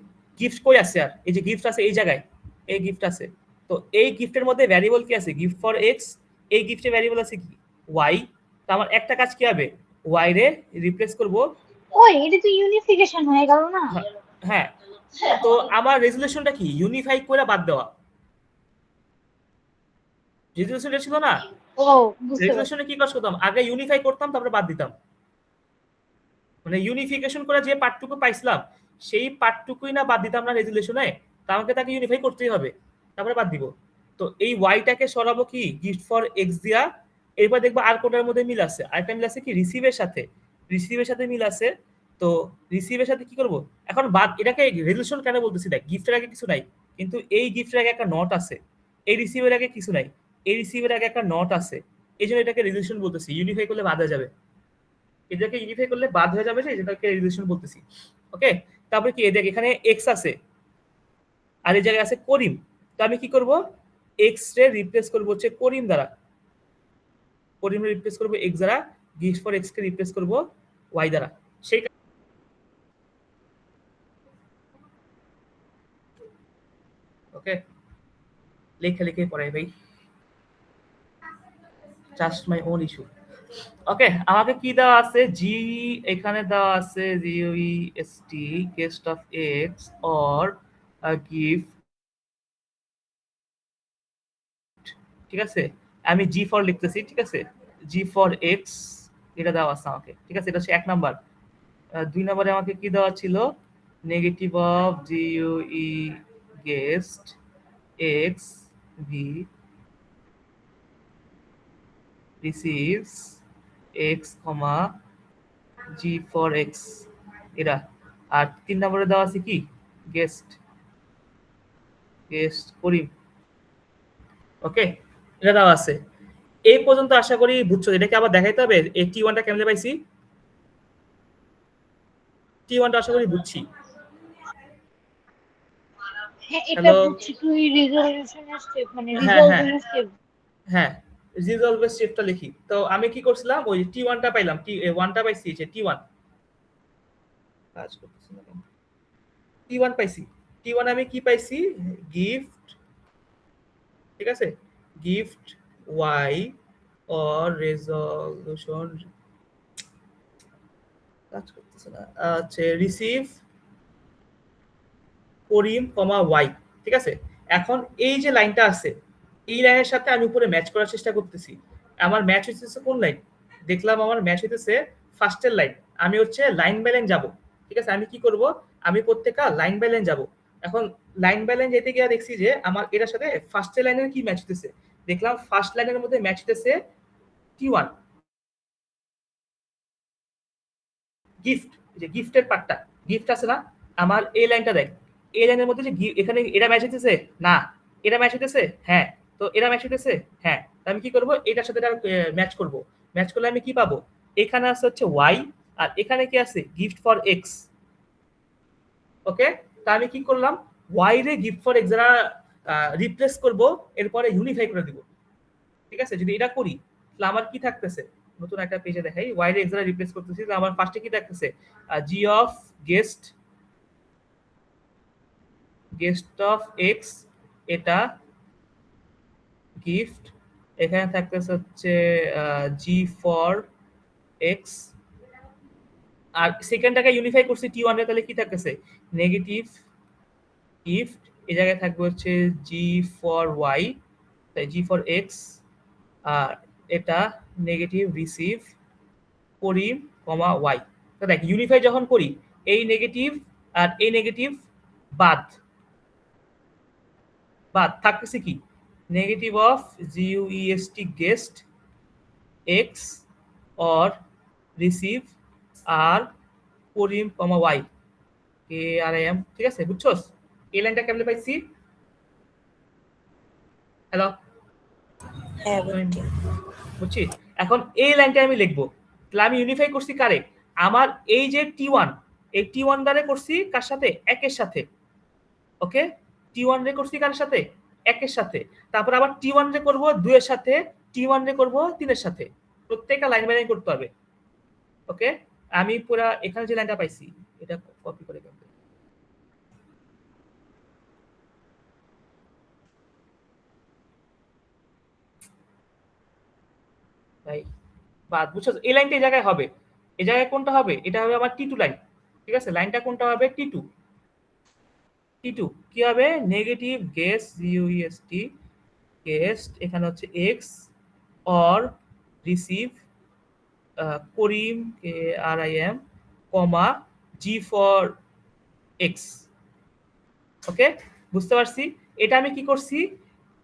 গিফট কই আছে, আর এই যে গিফট আছে এই জায়গায়, এই গিফট আছে। তো এই গিফটের মধ্যে ভ্যারিয়েবল কি আছে, গিফট ফর এক্স, এই গিফটে ভ্যারিয়েবল আছে কি ওয়াই। তো আমার একটা কাজ কি হবে, ওয়াই রে রিপ্লেস করব। ওই এটা তো ইউনিফিকেশন হয়ে গেল না? হ্যাঁ, তো আমার রেজুলেশনটা কি, ইউনিফাই করে বাদ দেওয়া, রেজুলেশনটা ছিল না, ও বুঝতে পারছি। রেজুলেশনে কি কাজ করতাম, আগে ইউনিফাই করতাম তারপরে বাদ দিতাম, মানে ইউনিফিকেশন করে যে পার্টটুকু পাইছিলাম সেই পার্টটুকুই না বাদ দিতাম না রেজুলেশনে, তা আমাকে তাকে ইউনিফাই করতেই হবে, তারপরে বাদ দিব। তো এই ওয়াইটাকে সরাবো কি, গিফট ফর এক্স দিয়া। এরপর দেখবো আর কোনটার মধ্যে মিল আছে, আরেকটা মিল আছে কি রিসিভের সাথে, রিসিভের সাথে মিল আছে। তো রিসিভের সাথে কি করব, এখন বাদ, এটাকে রেজুলেশন কেন বলতেছি, দেখ গিফটের আগে কিছু নাই, কিন্তু এই গিফটের আগে একটা নট আছে, এই রিসিভের আগে কিছু নাই, এই রিসিভের আগে একটা নট আছে, এই জন্য এটাকে রেজলিউশন বলতেছি। ইউনিফাই করলে বাদ হয়ে যাবে, এটাকে ইউনিফাই করলে বাদ হয়ে যাবে, যে যেটাকে রেজলিউশন বলতেছি। ওকে, তারপরে কি দেখ এখানে এক্স আছে আর এই জায়গায় আছে করিম। তো আমি কি করব, এক্স রে রিপ্লেস করব হচ্ছে করিম দ্বারা, করিম রিপ্লেস করব এক্স দ্বারা, গিফট ফর এক্স কে রিপ্লেস করব ওয়াই দ্বারা। সেই ওকে, লেখা লিখে পড়াই ভাই, just my own issue. Okay, আমাকে কি দেওয়া আছে, জি এখানে দেওয়া আছে জিওইএসটি guest of x or gift, ঠিক আছে, আমি জি ফর লিখতেছি, ঠিক আছে, জি ফর এক্স এটা দেওয়া আছে আমাকে, ঠিক আছে, এটা হচ্ছে 1 নাম্বার। 2 নম্বরে আমাকে কি দেওয়া ছিল, নেগেটিভ অফ জিওই guest x v receives x comma g for x এরা। আর 3 নম্বরে দেওয়া আছে কি, গেস্ট গেস্ট করিম। ওকে, এটা দেওয়া আছে। এই পর্যন্ত আশা করি বুঝছো। এটাকে আবার দেখাইতে হবে এই টি ওয়ানটা কেমনে পাইছি, টি ওয়ানটা আশা করি বুঝছি। হ্যাঁ এটা হ্যালো, বুঝছি, তুই রিজলভিশনের স্টেপ মানে হ্যাঁ হ্যাঁ রিজলভিং স্টেপ। হ্যাঁ, রিজলভের স্টেপটা লিখি। তো আমি কি করছিলাম, ওই টি ওয়ানটা পাইলাম, টি ওয়ানটা পাইছি, যে টি ওয়ান কাজ করতেছে না, টি ওয়ান পাইছি। টি ওয়ান আমি কি পাইছি, গিফট, ঠিক আছে, গিফট ওয়াই অর রেজলিউশন, কাজ করতেছে না, আচ্ছা রিসিভ করিম কমা ওয়াই, ঠিক আছে। এখন এই যে লাইনটা আছে, এই লাইনের সাথে আমি উপরে ম্যাচ করার চেষ্টা করতেছি। আমার ম্যাচ হইতেছে কোন লাইন, দেখলাম আমার ম্যাচ হইতেছে ফার্স্টের লাইন। আমি হচ্ছে লাইন বাই লাইন যাবো, ঠিক আছে। আমি কি করব, আমি প্রত্যেকটা লাইন বাই লাইন যাব। এখন লাইন বাই লাইন যেতে গিয়ে দেখছি যে আমার এটার সাথে ফার্স্টের লাইনের কি ম্যাচ হইতেছে, দেখলাম ফার্স্ট লাইনের মধ্যে ম্যাচ হইতেছে টি ওয়ান গিফট, যে গিফটের পার্টটা, গিফট আছে না, আমার এই লাইনটা দেখ, এই লাইনের মধ্যে যে এখানে এটা ম্যাচ হইতেছে না, এটা ম্যাচ হইতেছে, হ্যাঁ, তো এটা ম্যাচ হইতেছে, হ্যাঁ, তো আমি কি করব, এটার সাথে এটা ম্যাচ করব। ম্যাচ করলে আমি কি পাবো, এখানে আছে হচ্ছে ওয়াই, আর এখানে কি আছে গিফট ফর এক্স। ওকে, তা আমি কি করলাম, ওয়াই রে গিফট ফর এক্স যারা রিপ্লেস করব, এরপরে ইউনিফাই করে দিব, ঠিক আছে। যদি এটা করি তাহলে আমার কি থাকতেছে, নতুন একটা পেজে দেখাই, ওয়াই রে এক্স দ্বারা রিপ্লেস করতেছি, তাহলে আমার ফার্স্টে কি থাকতেছে, g of guest guest of x, এটা গিফট, এখানে থাকতেছে হচ্ছে জি ফর এক্স, আর সেকেন্ডটাকে ইউনিফাই করছি টি ওয়ান, তাহলে কি থাকতেছে, নেগেটিভ গিফট, এই জায়গায় থাকবে হচ্ছে জি ফর ওয়াই, তাই জি ফর এক্স, আর এটা নেগেটিভ রিসিভ করিম কমা ওয়াই। তো দেখ ইউনিফাই যখন করি, এই নেগেটিভ আর এই নেগেটিভ বাদ, বাদ থাকতেছে কি, নেগেটিভ অফ জিইউএসটি গেস্ট এক্স অর রিসিভ আর করিম কমা ওয়াই কে আর এম, ঠিক আছে, বুঝছস। এই লাইনটা কেমনে পাইছি, হ্যালো, হ্যাঁ বুঝছি। বুঝছি। এখন এই লাইনটা আমি লিখবো, তাহলে আমি ইউনিফাই করছি কারে, আমার এই যে টি ওয়ান, এই টি ওয়ান দ্বারা করছি কার সাথে, একের সাথে। ওকে, টি ওয়ান রে করছি কার সাথে, একের সাথে। তারপর আবার টি ওয়ান রে করবো দুইয়ের সাথে, টি ওয়ান রে করবো তিনের সাথে, প্রত্যেকটা লাইন বাই লাইন করতে হবে। ওকে, আমি পুরা এখানে যে লাইনটা পাইছি এটা কপি করে দেব ভাই, বাদ, বুঝছো, এই লাইনটা এই জায়গায় হবে, এই জায়গায় কোনটা হবে, এটা হবে আমার টি টু লাইন, ঠিক আছে। লাইনটা কোনটা হবে, টি টু, টি টু কি হবে, নেগেটিভ গেস জিইউএসটি গেস্ট, এখানে হচ্ছে এক্স অর রিসিভ করিম কে আর আই এম comma g for x. Okay, বুঝতে পারছি। এটা আমি কি করছি,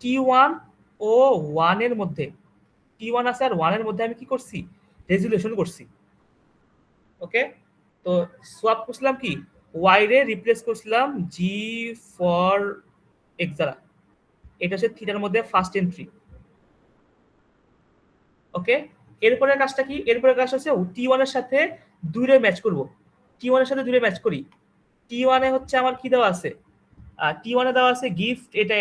টি ওয়ান ও ওয়ান এর মধ্যে, টি ওয়ান আছে আর ওয়ান এর মধ্যে আমি কি করছি, রেজুলেশন করছি। ওকে, তো সোয়াপ করছিলাম কি, ওয়াই রে রিপ্লেস করছিলাম জি ফর এক্স দ্বারা, এটা হচ্ছে থিটার মধ্যে ফার্স্ট এন্ট্রি। ওকে, এরপরে কাজটা কি? এরপরে কাজ হচ্ছে T1 এর সাথে 2 রে ম্যাচ করব। T1 এর সাথে 2 রে ম্যাচ করি। T1 এ হচ্ছে আমার কি দেওয়া আছে? T1 এ দেওয়া আছে গিফট, এটা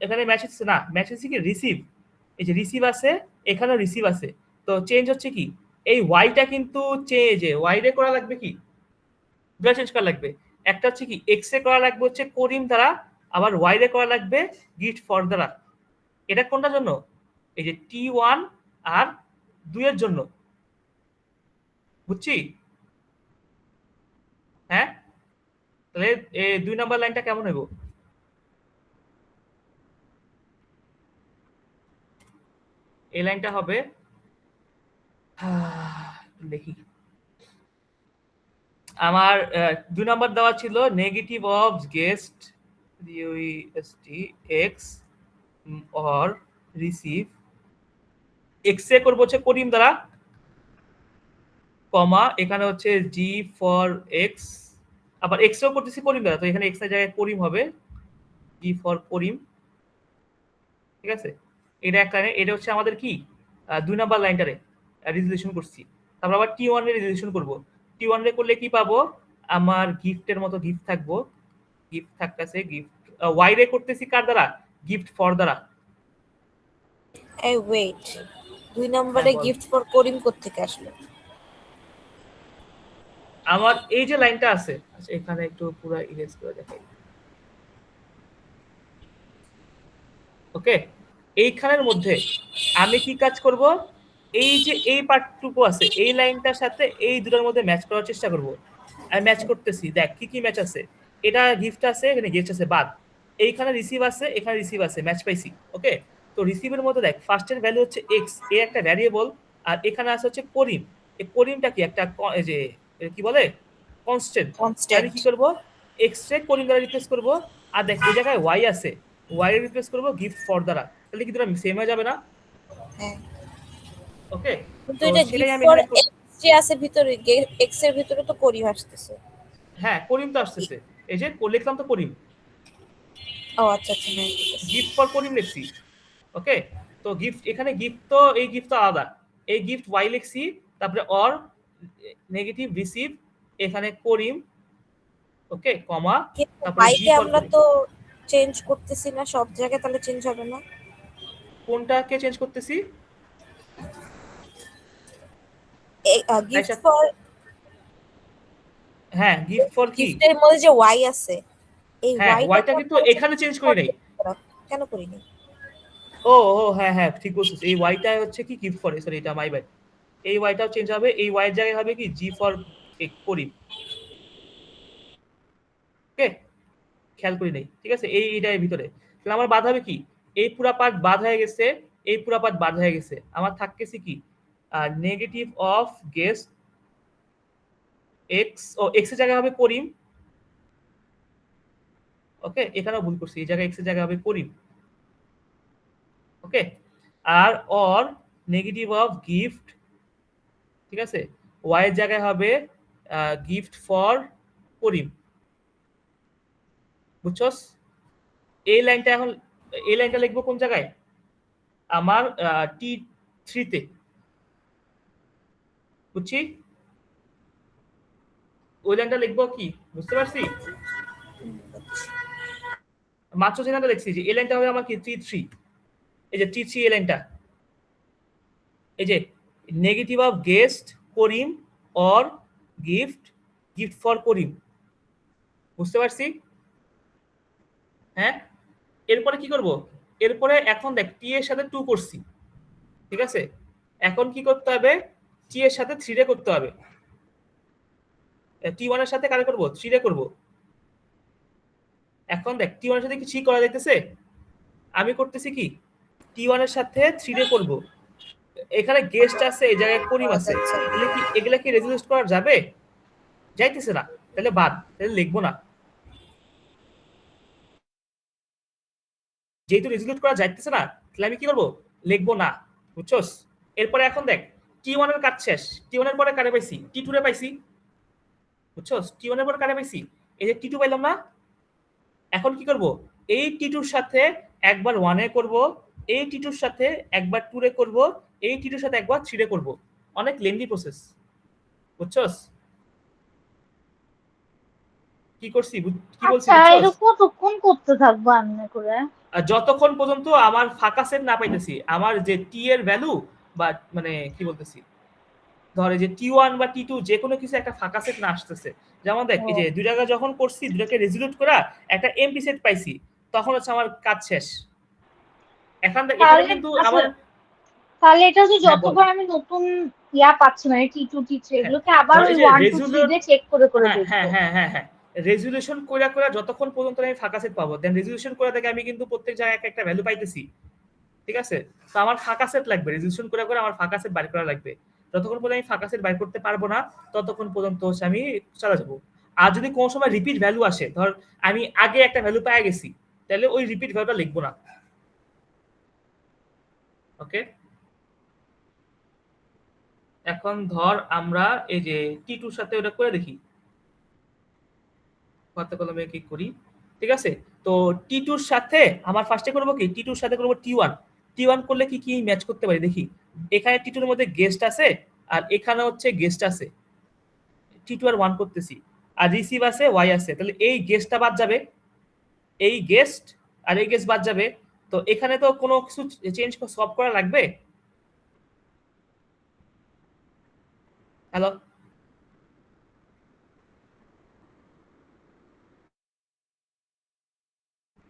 এখানে ম্যাচ হচ্ছে না, ম্যাচ হচ্ছে কি রিসিভ। এই যে রিসিভ আছে, এখানেও রিসিভ আছে। তো চেঞ্জ হচ্ছে কি, এই ওয়াইটা কিন্তু ওয়াই রে করা লাগবে কি, দুটো চেঞ্জ করা লাগবে। একটা হচ্ছে কি এক্স এ করা লাগবে হচ্ছে করিম দ্বারা, আবার ওয়াই রে করা লাগবে গিফট ফর দ্বারা। এটা কোনটার জন্য? এই যে T1 আর 2 এর জন্য। বুঝছি? হ্যাঁ, তাহলে এই 2 নাম্বার লাইনটা কেমন হইব? এই লাইনটা হবে, দেখি, আমার 2 নাম্বার দেওয়া ছিল negative of guest x or receive, x এ করবো হচ্ছে করিম দ্বারা, কমা এখানে হচ্ছে জি ফর এক্স, আবার এক্স এও করতেছি করিম দ্বারা, তো এখানে এক্স এর জায়গায় করিম হবে, জি ফর করিম। ঠিক আছে, এটা একটা, এটা হচ্ছে আমাদের কি 2 নাম্বার লাইনটারে রেজুলেশন করছি। তারপর আবার T1 এর রেজুলেশন করব। T1 এর করলে কি পাবো? আমার গিফটের মতো গিফট থাকবো, গিফট থাকতেছে, গিফট ওয়াই রে করতেছি কার দ্বারা? গিফট ফর দ্বারা। এই ওয়েট, 2 নম্বরে বল। গিফট ফর করিম কোত্থেকে আসলো? আমার এই যে লাইনটা আছে, আচ্ছা এখানে একটু পুরো ইরেজ করে দেখাই। ওকে, এইখানের মধ্যে আমি কি কাজ করব? এই যে এই পার্টটুকু আছে, এই লাইনটার সাথে এই দুটোর মধ্যে ম্যাচ করার চেষ্টা করব। আমি ম্যাচ করতেছি, দেখ কি কি ম্যাচ আছে। এটা গিফট আছে, এখানে গিফট আছে, বাদ। এইখানে রিসিভ আছে, এখানে রিসিভ আছে, ম্যাচ পাইছি। ওকে, তো রিসিভের মধ্যে দেখ ফার্স্টের ভ্যালু হচ্ছে এক্স, এ একটা ভ্যারিয়েবল, আর এখানে আছে হচ্ছে করিম। এই করিমটা কি একটা এই যে কি বলে কনস্ট্যান্ট। আমি কি করব? এক্স রে করিম দ্বারা রিপ্লেস করব, আর দেখ এই জায়গায় ওয়াই আছে, ওয়াই এর রিপ্লেস করব গিফট ফর দ্বারা। তাহলে কি দুটো সেম হয়ে যাবে না? হ্যাঁ, ওকে, কিন্তু তো এটা সেটাই গিফট আমি ফর এখানে এক্স যে আছে ভিতরে, এক্স এর ভিতরে তো করিম আসতেছে। হ্যাঁ করিম তো আসতেছে, এই যে লিখলাম তো করিম, ও আচ্ছা আচ্ছা, হ্যাঁ ঠিক আছে। গিফট ফর করিম লিখছি। ওকে, তো গিফট, এখানে গিফট তো, এই গিফট তো আলাদা, এই গিফট ওয়াই লিখছি, তারপরে অর নেগেটিভ রিসিভ, এখানে করিম, ওকে, কমা, কিন্তু তারপরে জি বাইকে ফর আমরা করিম। তো চেঞ্জ করতেছি না সব জায়গায়, তাহলে চেঞ্জ হবে না? কোনটাকে চেঞ্জ করতেছি? গিফট ফর, হ্যাঁ গিফট ফর কি, গিফটের মধ্যে যে ওয়াই আছে, এই হ্যাঁ ওয়াইটা ওয়াইটা কিন্তু এখানে চেঞ্জ করি নাই। কেন করিনি? ও ও হ্যাঁ হ্যাঁ ঠিক বলছিস, এই ওয়াইটা হচ্ছে কি গিফট ফর, সরি এটা মাই ব্যাড। এই ওয়াইটাও চেঞ্জ হবে, এই ওয়াই এর জায়গায় হবে কি জি ফর করিম। ওকে, খেয়াল করি নাই, ঠিক আছে, এইটার ভিতরে। তাহলে আমার বাদ হবে কি, এই পুরা পার্ট বাদ হয়ে গেছে, এই পুরা পার্ট বাদ হয়ে গেছে, আমার থাকতেছে কি নেগেটিভ অফ গেস্ট এক্স, ও এক্স এর জায়গায় হবে করিম। ওকে, এখানেও ভুল করছি, এই জায়গায় এক্স এর জায়গায় হবে করিম। ওকে, আর অর নেগেটিভ অফ গিফট, ঠিক আছে, ওয়াই এর জায়গায় হবে গিফট ফর করিম। বুঝছস? এই লাইনটা এখন, এই লাইনটা লিখবো কোন জায়গায়? আমার T3 তে। বুঝছি? ওই লাইনটা লিখবো কি, বুঝতে পারছি? মাত্র যে লাইনটা লিখছি, যে এই লাইনটা হবে আমার কি T3, এই যে T3 এই লাইনটা, এই যে negative of guest Karim or gift, gift for Karim. বুঝতে পারছি? হ্যাঁ, এরপরে কি করব? এরপরে এখন দেখ টি এর সাথে 2 করছি, ঠিক আছে, এখন কি করতে হবে? টি এর সাথে 3 রে করতে হবে। T1 এর সাথে কারে করব? 3 রে করব। এখন দেখ T1 এর সাথে কি 3 করা যাইতেছে? আমি করতেছি কি T1 এর সাথে 3 রে করব। এখানে গেস্ট আছে, এই জায়গায় করিম আছে, তাহলে কি এগুলা কি রেজুলেট করা যাবে? যাইতেছে না, তাহলে বাদ, তাহলে লিখবো না। যেহেতু রেজুলেট করা যাইতেছে না, তাহলে আমি কি করব? লিখবো না। বুঝছস? এরপরে এখন দেখ T1 এর কাজ শেষ, T1 এর পরে কারে পাইছি? T2 রে পাইছি। বুঝছস? T1 এর পরে কারে পাইছি? এই যে T2 পাইলাম না? এখন কি করব? এই T2 এর সাথে একবার 1 এ করব, এই টি2 এর সাথে একবার 2 এ করব, এই টি2 এর সাথে একবার 3 এ করব। অনেক লেন্দি প্রসেস, বুঝছস? কি করছি কি বলছি আচ্ছা বুঝছস? এটা কতক্ষণ করতে থাকবো এমনি করে? আর যতক্ষণ পর্যন্ত আমার ফাঁকা সেট না পাইতেছি, আমার যে টি এর ভ্যালু বা মানে কি বলতেছি, ধরে যে টি1 বা টি2 যে কোনো কিছু একটা ফাঁকা সেট না আসতেছে। যেমন দেখ এই যে দুই জায়গা যখন করছি, দুটাকে রেজলিউট করা একটা এমপি সেট পাইছি, তখন হচ্ছে আমার কাজ শেষ। এখন দেখ এখানে তাহলে কিন্তু আচ্ছা, আমার তাহলে এটা হচ্ছে হ্যাঁ বল। যতবার আমি নতুন ইয়া পাচ্ছি মানে টি2 টি3 হ্যাঁ, এগুলোকে আবার ধর ওই এই যে 1 2 3 রেজুলেট, দিয়ে চেক করে করে হ্যাঁ হ্যাঁ দেখবো। হ্যাঁ হ্যাঁ হ্যাঁ রেজুলেশন কইরা যতক্ষণ পর্যন্ত আমি ফাঁকা সেট পাবো, দেন রেজুলেশন করে দেখে আমি কিন্তু প্রত্যেক জায়গায় একটা ভ্যালু পাইতেছি, ঠিক আছে? তো আমার ফাঁকা সেট লাগবে, রেজুলেশন করে আমার ফাঁকা সেট বাইর করা লাগবে। যতক্ষণ পর্যন্ত আমি ফাঁকা সেট বাইর করতে পারবো না, ততক্ষণ পর্যন্ত হচ্ছে আমি চালা যাবো। আর যদি কোনো সময় রিপিট ভ্যালু আসে, ধর আমি আগে একটা ভ্যালু পেয়ে গেছি, তাহলে ওই রিপিট ভ্যালুটা লিখবো না। ওকে, এখন ধর আমরা এই যে টি2 সাথে ওটা করে দেখি, খাতা কলমে কি করি, ঠিক আছে? তো টি2 সাথে আমার ফার্স্টে করব কি, টি2 সাথে করব টি1। টি1 করলে কি কি ম্যাচ করতে পারি দেখি। এখানে টি2 এর মধ্যে গেস্ট আছে, আর এখানে হচ্ছে গেস্ট আছে, টি2 আর 1 করতেছি, আর রিসিভ আছে ওয়াই আছে, তাহলে এই গেস্টটা বাদ যাবে, এই গেস্ট আর এই গেস্ট বাদ যাবে। তো এখানে তো কোনো কিছু চেঞ্জ সলভ করা লাগবে। হ্যালো,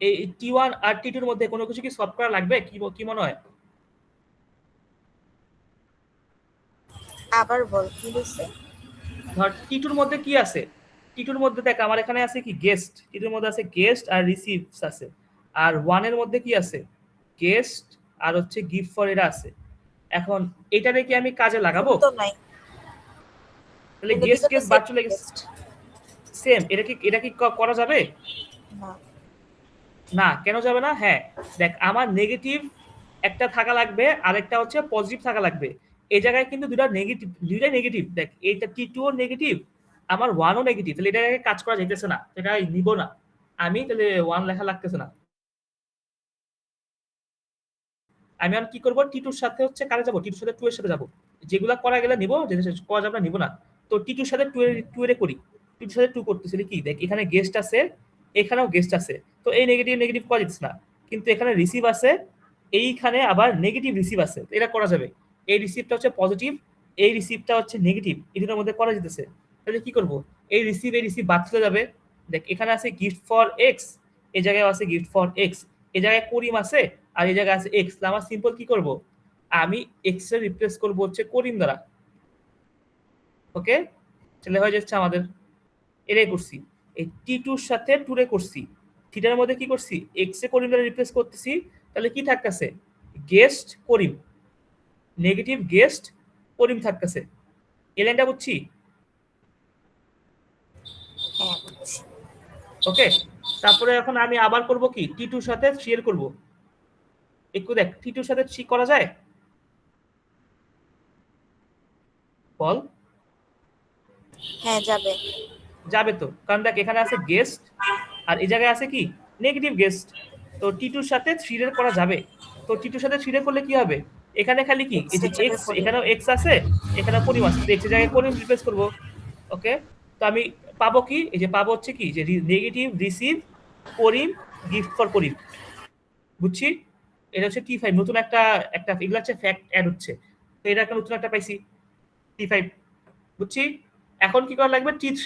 এই টি1 আর টি2 এর মধ্যে কোনো কিছু কি সলভ করা লাগবে, কি মনে হয়? আবার বল কি বলছে? ধর টি2 এর মধ্যে কি আছে, টি2 এর মধ্যে দেখ আমার এখানে আছে কি গেস্ট, টি2 এর মধ্যে আছে গেস্ট আর রিসিভস আছে। আর 1 এর মধ্যে কি আছে, গেস্ট আর হচ্ছে গিফট ফর এরা আছে। এখন এটারে কি আমি কাজে লাগাবো? তো নাই, তাহলে কিন্তু গেস্ট দুটো তো গেস্ট বাদ সেম চলে গেছে, টেস্ট। সেম। এটা কি করা যাবে? না, না, কেন যাবে না? হ্যাঁ, দেখ আমার নেগেটিভ একটা থাকা লাগবে, আর একটা হচ্ছে পজিটিভ থাকা লাগবে। এই জায়গায় কিন্তু দুইটাই নেগেটিভ। দেখ এইটা টি2 ও নেগেটিভ, আমার 1 ও নেগেটিভ, তাহলে এটাকে কাজ করা যাইতেছে না, এটা নিব না আমি, তাহলে 1 লেখা লাগতেছে না। আমি আর কি করব, টি2 এর সাথে হচ্ছে কারে যাব, টি2 এর সাথে 2 এর সাথে যাব। যেগুলা করা গেলে নিব, যেটা করা যাবে না নিব না। তো টি2 এর সাথে 2 এর করি, টি2 এর সাথে 2 করতেছিলি কি, দেখ এখানে গেস্ট আছে, এখানেও গেস্ট আছে, তো এই নেগেটিভ নেগেটিভ করা যাচ্ছে না। কিন্তু এখানে রিসিভ আছে, এইখানে আবার নেগেটিভ রিসিভ আছে, তো এটা করা যাবে। এই রিসিভটা হচ্ছে পজিটিভ, এই রিসিভটা হচ্ছে নেগেটিভ, এই দুটোর মধ্যে করা যেতেছে। তাহলে কি করব, এই রিসিভ বাদ চলে যাবে। দেখ এখানে আছে গিফট ফর এক্স, এই জায়গায় আছে গিফট ফর এক্স, এই জায়গায় করিম আছে, আর এই জায়গায় আছে এক্স। আমার সিম্পল কি করব, আমি এক্স এর রিপ্লেস করব হচ্ছে করিম দ্বারা। ওকে, তাহলে হয়ে যাচ্ছে আমাদের, এটাই করছি। এই টি2 এর সাথে 2 এ করছি, থিটার মধ্যে কি করছি, এক্স এ করিম দ্বারা রিপ্লেস করতেছি, তাহলে কি থাকতেছে, গেস্ট করিম, নেগেটিভ গেস্ট করিম থাকতেছে। এই লাইনটা বুঝছি? হ্যাঁ বুঝছি। ওকে, তারপরে এখন আমি আবার করব কি, টি2 এর সাথে 3 এর করব। একটু দেখ টি2 এর সাথে 3 করা যায়, বল। হ্যাঁ যাবে। যাবে তো, কারণ দেখ এখানে আছে গেস্ট, আর এই জায়গায় আছে কি, নেগেটিভ গেস্ট। তো টি2 এর সাথে 3 এর করা যাবে। তো টি2 এর সাথে 3 এর করলে কি হবে, এখানে খালি কি, এক্স এই যে এর জায়গায় এক্স, করিম। এখানেও এক্স আছে, এখানে করিম আছে, তো এক্স এর জায়গায় করিম রিপ্লেস করব। ওকে, তো আমি পাবো কি, এই যে পাবো হচ্ছে কি, যে negative receive Karim gift for Karim, বুঝছি? এটা হচ্ছে টি5, নতুন একটা একটা এগুলো হচ্ছে ফ্যাক্ট অ্যাড হচ্ছে, তো এটা একটা নতুন একটা পাইছি, টি5, বুঝছি? এখন কি করা লাগবে, টি3।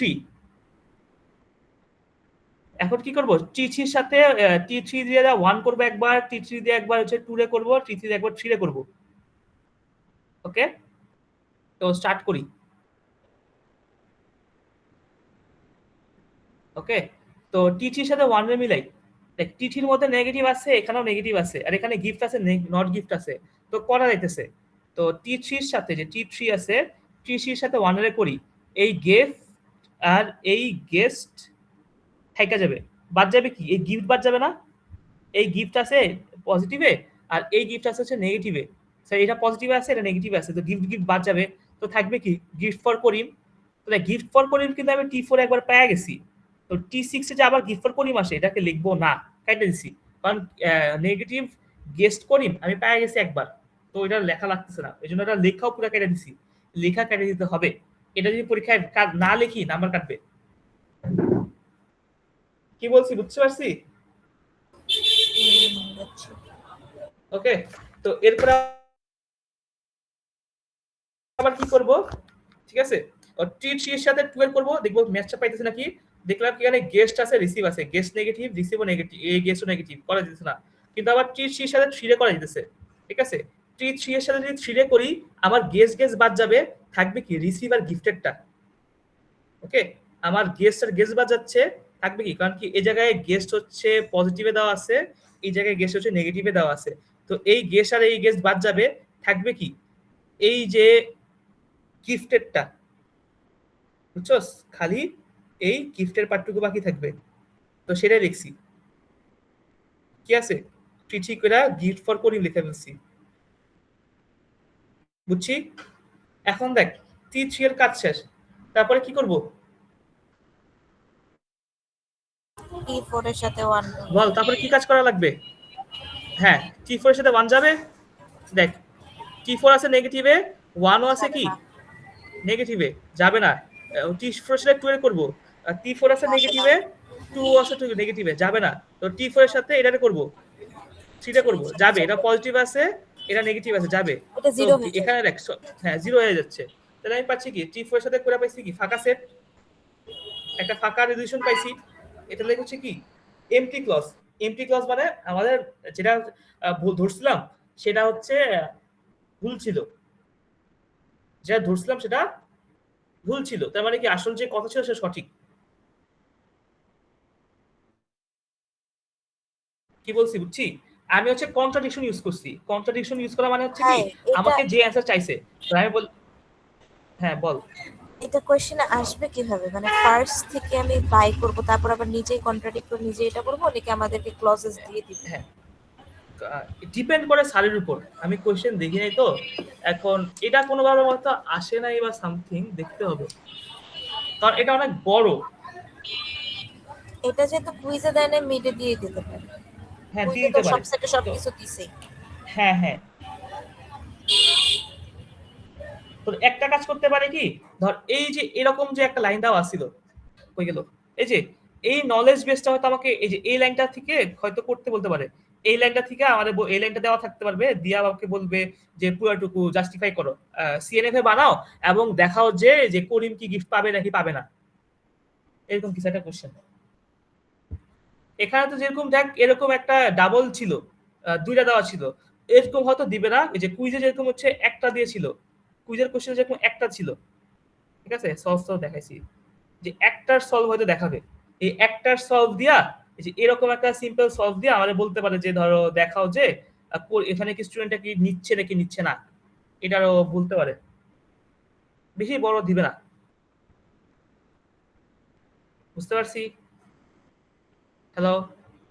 এখন কি করব, টি3 এর সাথে টি3 দিয়ে 1 করব একবার, টি3 দিয়ে একবার হচ্ছে 2 রে করব, টি3 দিয়ে একবার 3 রে করব। ওকে, তো স্টার্ট করি। ওকে, তো টি3 এর সাথে 1 রে মিলাই। দেখ টি3 এর মধ্যে নেগেটিভ আছে, এখানেও নেগেটিভ আছে, আর এখানে গিফট আছে, নট গিফট আছে, তো করা যাইতেছে। তো টি3 এর সাথে যে টি3 আছে, টি3 এর সাথে 1 রে করি, এই গিফট আর এই গেস্ট থাইকা যাবে, বাদ যাবে কি, এই গিফট বাদ যাবে না, এই গিফট আছে পজিটিভে, আর এই গিফট আছে হচ্ছে নেগেটিভে। স্যার এটা পজিটিভে আছে, এটা নেগেটিভে আছে, তো গিফট গিফট বাদ যাবে, তো থাকবে কি, গিফট ফর করিম। তো গিফট ফর করিম কিন্তু আমি টি4 একবার পেয়ে গেছি, তো টি6 এ যে আবার গিফট ফর করিম আসে, এটাকে লিখবো না, কাইটা দিছি। কারণ নেগেটিভ গেস্ট করিম আমি পেয়ে গেছি একবার, তো এটা লেখা লাগতেছে না, এই জন্য এটা লেখাও পুরো কেটে দিছি, লেখা কেটে দিতে হবে। এটা যদি পরীক্ষায় না লিখি নাম্বার কাটবে। কি বলছি বুঝতে পারছি? বুঝছি। ওকে, তো এরপরে আবার কি করব, ঠিক আছে, ট্রিট সি এর সাথে 12 করব, দেখব ম্যাচটা পাইতেছে নাকি। দেখলাম কি এখানে গেস্ট আছে রিসিভ আছে, গেস্ট নেগেটিভ রিসিভও নেগেটিভ, এই গেস্টও নেগেটিভ করা যেতেছে না, কিন্তু আবার ট্রিট সি এর সাথে 3 করা যেতেছে। ঠিক আছে, ট্রিট সি এর সাথে যদি 3 করি আমার গেস্ট বাদ যাবে, থাকবে কি রিসিভ আর গিফটেডটা। ওকে, আমার গেস্ট আর গেস্ট বাদ যাচ্ছে, থাকবে কি, কারণ কি এই জায়গায় গেস্ট হচ্ছে পজিটিভে দেওয়া আছে, এই জায়গায় গেস্ট হচ্ছে নেগেটিভে দেওয়া আছে, তো এই গেস্ট আর এই গেস্ট বাদ যাবে, থাকবে কি এই যে গিফটেডটা, বুঝছস, খালি এই গিফটের পার্টটুকু বাকি থাকবে, তো সেটাই লিখছি। কি আছে, ঠিক করে গিফট ফর করিম লিখে ফেলছি, বুঝছি। এখন দেখ T3 এর কাজ শেষ, তারপরে কি করব T4 এর সাথে 1 বল, তারপরে কি কাজ করা লাগবে? হ্যাঁ, T4 এর সাথে 1 যাবে, দেখ T4 আছে নেগেটিভে, 1ও আছে কি নেগেটিভে, যাবে না। T4 এর সাথে 2 এর করব, আর T4 আছে নেগেটিভে, 2 আছে নেগেটিভে, যাবে না। তো T4 এর সাথে এটারে করব, 3টা করব, যাবে। এটা পজিটিভ আছে, এটা নেগেটিভ আছে, যাবে। এটা তো 0 হয়ে যাবে। এখানে দেখ, হ্যাঁ 0 হয়ে যাচ্ছে, তাহলে আমি পাচ্ছি কি T4 এর সাথে করে পাইছি কি ফাঁকা সেট, একটা ফাঁকা রিলেশন পাইছি। এটা লেখা হচ্ছে কি এমটি ক্লজ। এমটি ক্লজ মানে আমাদের যেটা ধরছিলাম সেটা হচ্ছে ভুল ছিল, যেটা ধরছিলাম সেটা ভুল ছিল, তার মানে কি আসল যে কথা ছিল সেটা সঠিক। কি বলছি বুঝছি, আমি হচ্ছে কন্ট্রাডিকশন ইউজ করছি। কন্ট্রাডিকশন ইউজ করা মানে হচ্ছে কি হ্যাঁ, এটা আমাকে যে অ্যান্সার চাইছে, তো আমি বল, হ্যাঁ বল। এটা কোশ্চেনে আসবে কিভাবে, মানে ফার্স্ট থেকে আমি বাই করব তারপর আবার নিজেই কন্ট্রাডিক্ট করে নিজে এটা করব, নাকি আমাদেরকে ক্লজেস দিয়ে দিবে? হ্যাঁ, ডিপেন্ড করে স্যারের উপর, আমি কোশ্চেন দেখি নাই তো, এখন এটা কোনোভাবে হয়তো আসে নাই বা সামথিং, দেখতে হবে, কারণ এটা অনেক বড়। এটা যেহেতু কুইজে দেয় না, মিডে দিয়ে দিতে পারে। হ্যাঁ দিয়ে কুইজে তো দিতে পারে। সবসেটে তো সবকিছু দিছেই। হ্যাঁ হ্যাঁ, তো একটা কাজ করতে পারে কি, ধর এই যে এরকম যে একটা লাইন দেওয়া ছিল, হয়ে গেল, এই যে এই নলেজ বেসটা হয়তো আমাকে এই যে এই লাইনটা থেকে হয়তো করতে বলতে পারে, এই লাইনটা থেকে আমাদের এই লাইনটা দেওয়া থাকতে পারবে, দিয়া আমাকে বলবে যে পুরোটুকু জাস্টিফাই করো, সিএনএফ এ বানাও এবং দেখাও যে যে করিম কি গিফট পাবে নাকি পাবে না, এরকম কিছু একটা কোশ্চেন। এখানে তো যেরকম দেখ এরকম একটা ডাবল ছিল, 2টা দেওয়া ছিল, এরকম হয়তো দিবে না। এই যে কুইজে যেরকম হচ্ছে একটা দিয়েছিল, কুইজের কোশ্চেন যেরকম একটা ছিল, ঠিক আছে, সলভ তো দেখাইছি, যে একটার সলভ হয়তো দেখাবে, এই একটার সলভ দিয়া এই যে এরকম একটা সিম্পল সলভ দিয়া আমাদের বলতে পারে যে ধরো দেখাও যে এখানে কি স্টুডেন্টটা কি নিচ্ছে নাকি নিচ্ছে না, এটারও বলতে পারে, বেশি বড় দিবে না। বুঝতে পারছি? হ্যালো,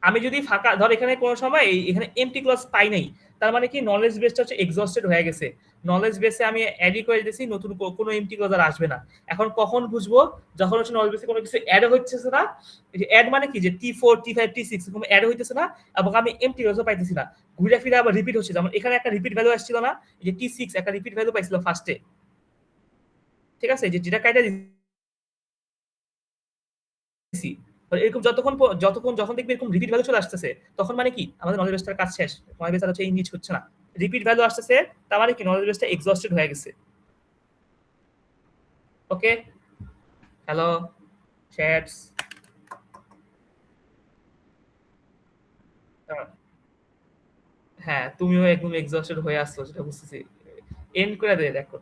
আমি যদি ফাঁকা ধর এখানে কোনো সময় এখানে এমটি ক্লাস পাই নাই, তার মানে কি নলেজ বেসটা হচ্ছে এক্সস্টেড হয়ে গেছে, নলেজ বেসে আমি অ্যাডই করে দিয়েছি, নতুন কোনো এমটি ক্লাস আর আসবে না। এখন কখন বুঝবো, যখন হচ্ছে নলেজ বেসে কোনো কিছু অ্যাড হচ্ছে না, এই যে অ্যাড মানে কি যে T4 T5 T6 এরকম অ্যাড হইতেছে না, এবং আমি এমটি ক্লাসও পাইতেছি না, ঘুরে ফিরে আবার রিপিট হচ্ছে, যেমন এখানে একটা রিপিট ভ্যালু আসছিল না, এই যে T6 একটা রিপিট ভ্যালু পাইছিল ফার্স্টে, ঠিক আছে, যে যেটা কাইটা দিছি, এরকম যখন দেখবি এরকম রিপিট ভ্যালু চলে আসতেছে, তখন মানে কি আমাদের নলেজ বেসটার কাজ শেষ, নলেজ বেস আর হচ্ছে ইংলিশ হচ্ছে না, রিপিট ভ্যালু আসতেছে, তার মানে কি নলেজ বেসটা এক্সস্টেড হয়ে গেছে। ওকে, হ্যালো চ্যাটস, হ্যাঁ তুমিও একদম এক্সস্টেড হয়ে আসছো, সেটা বুঝতেছি, এন্ড করে দে দেখো।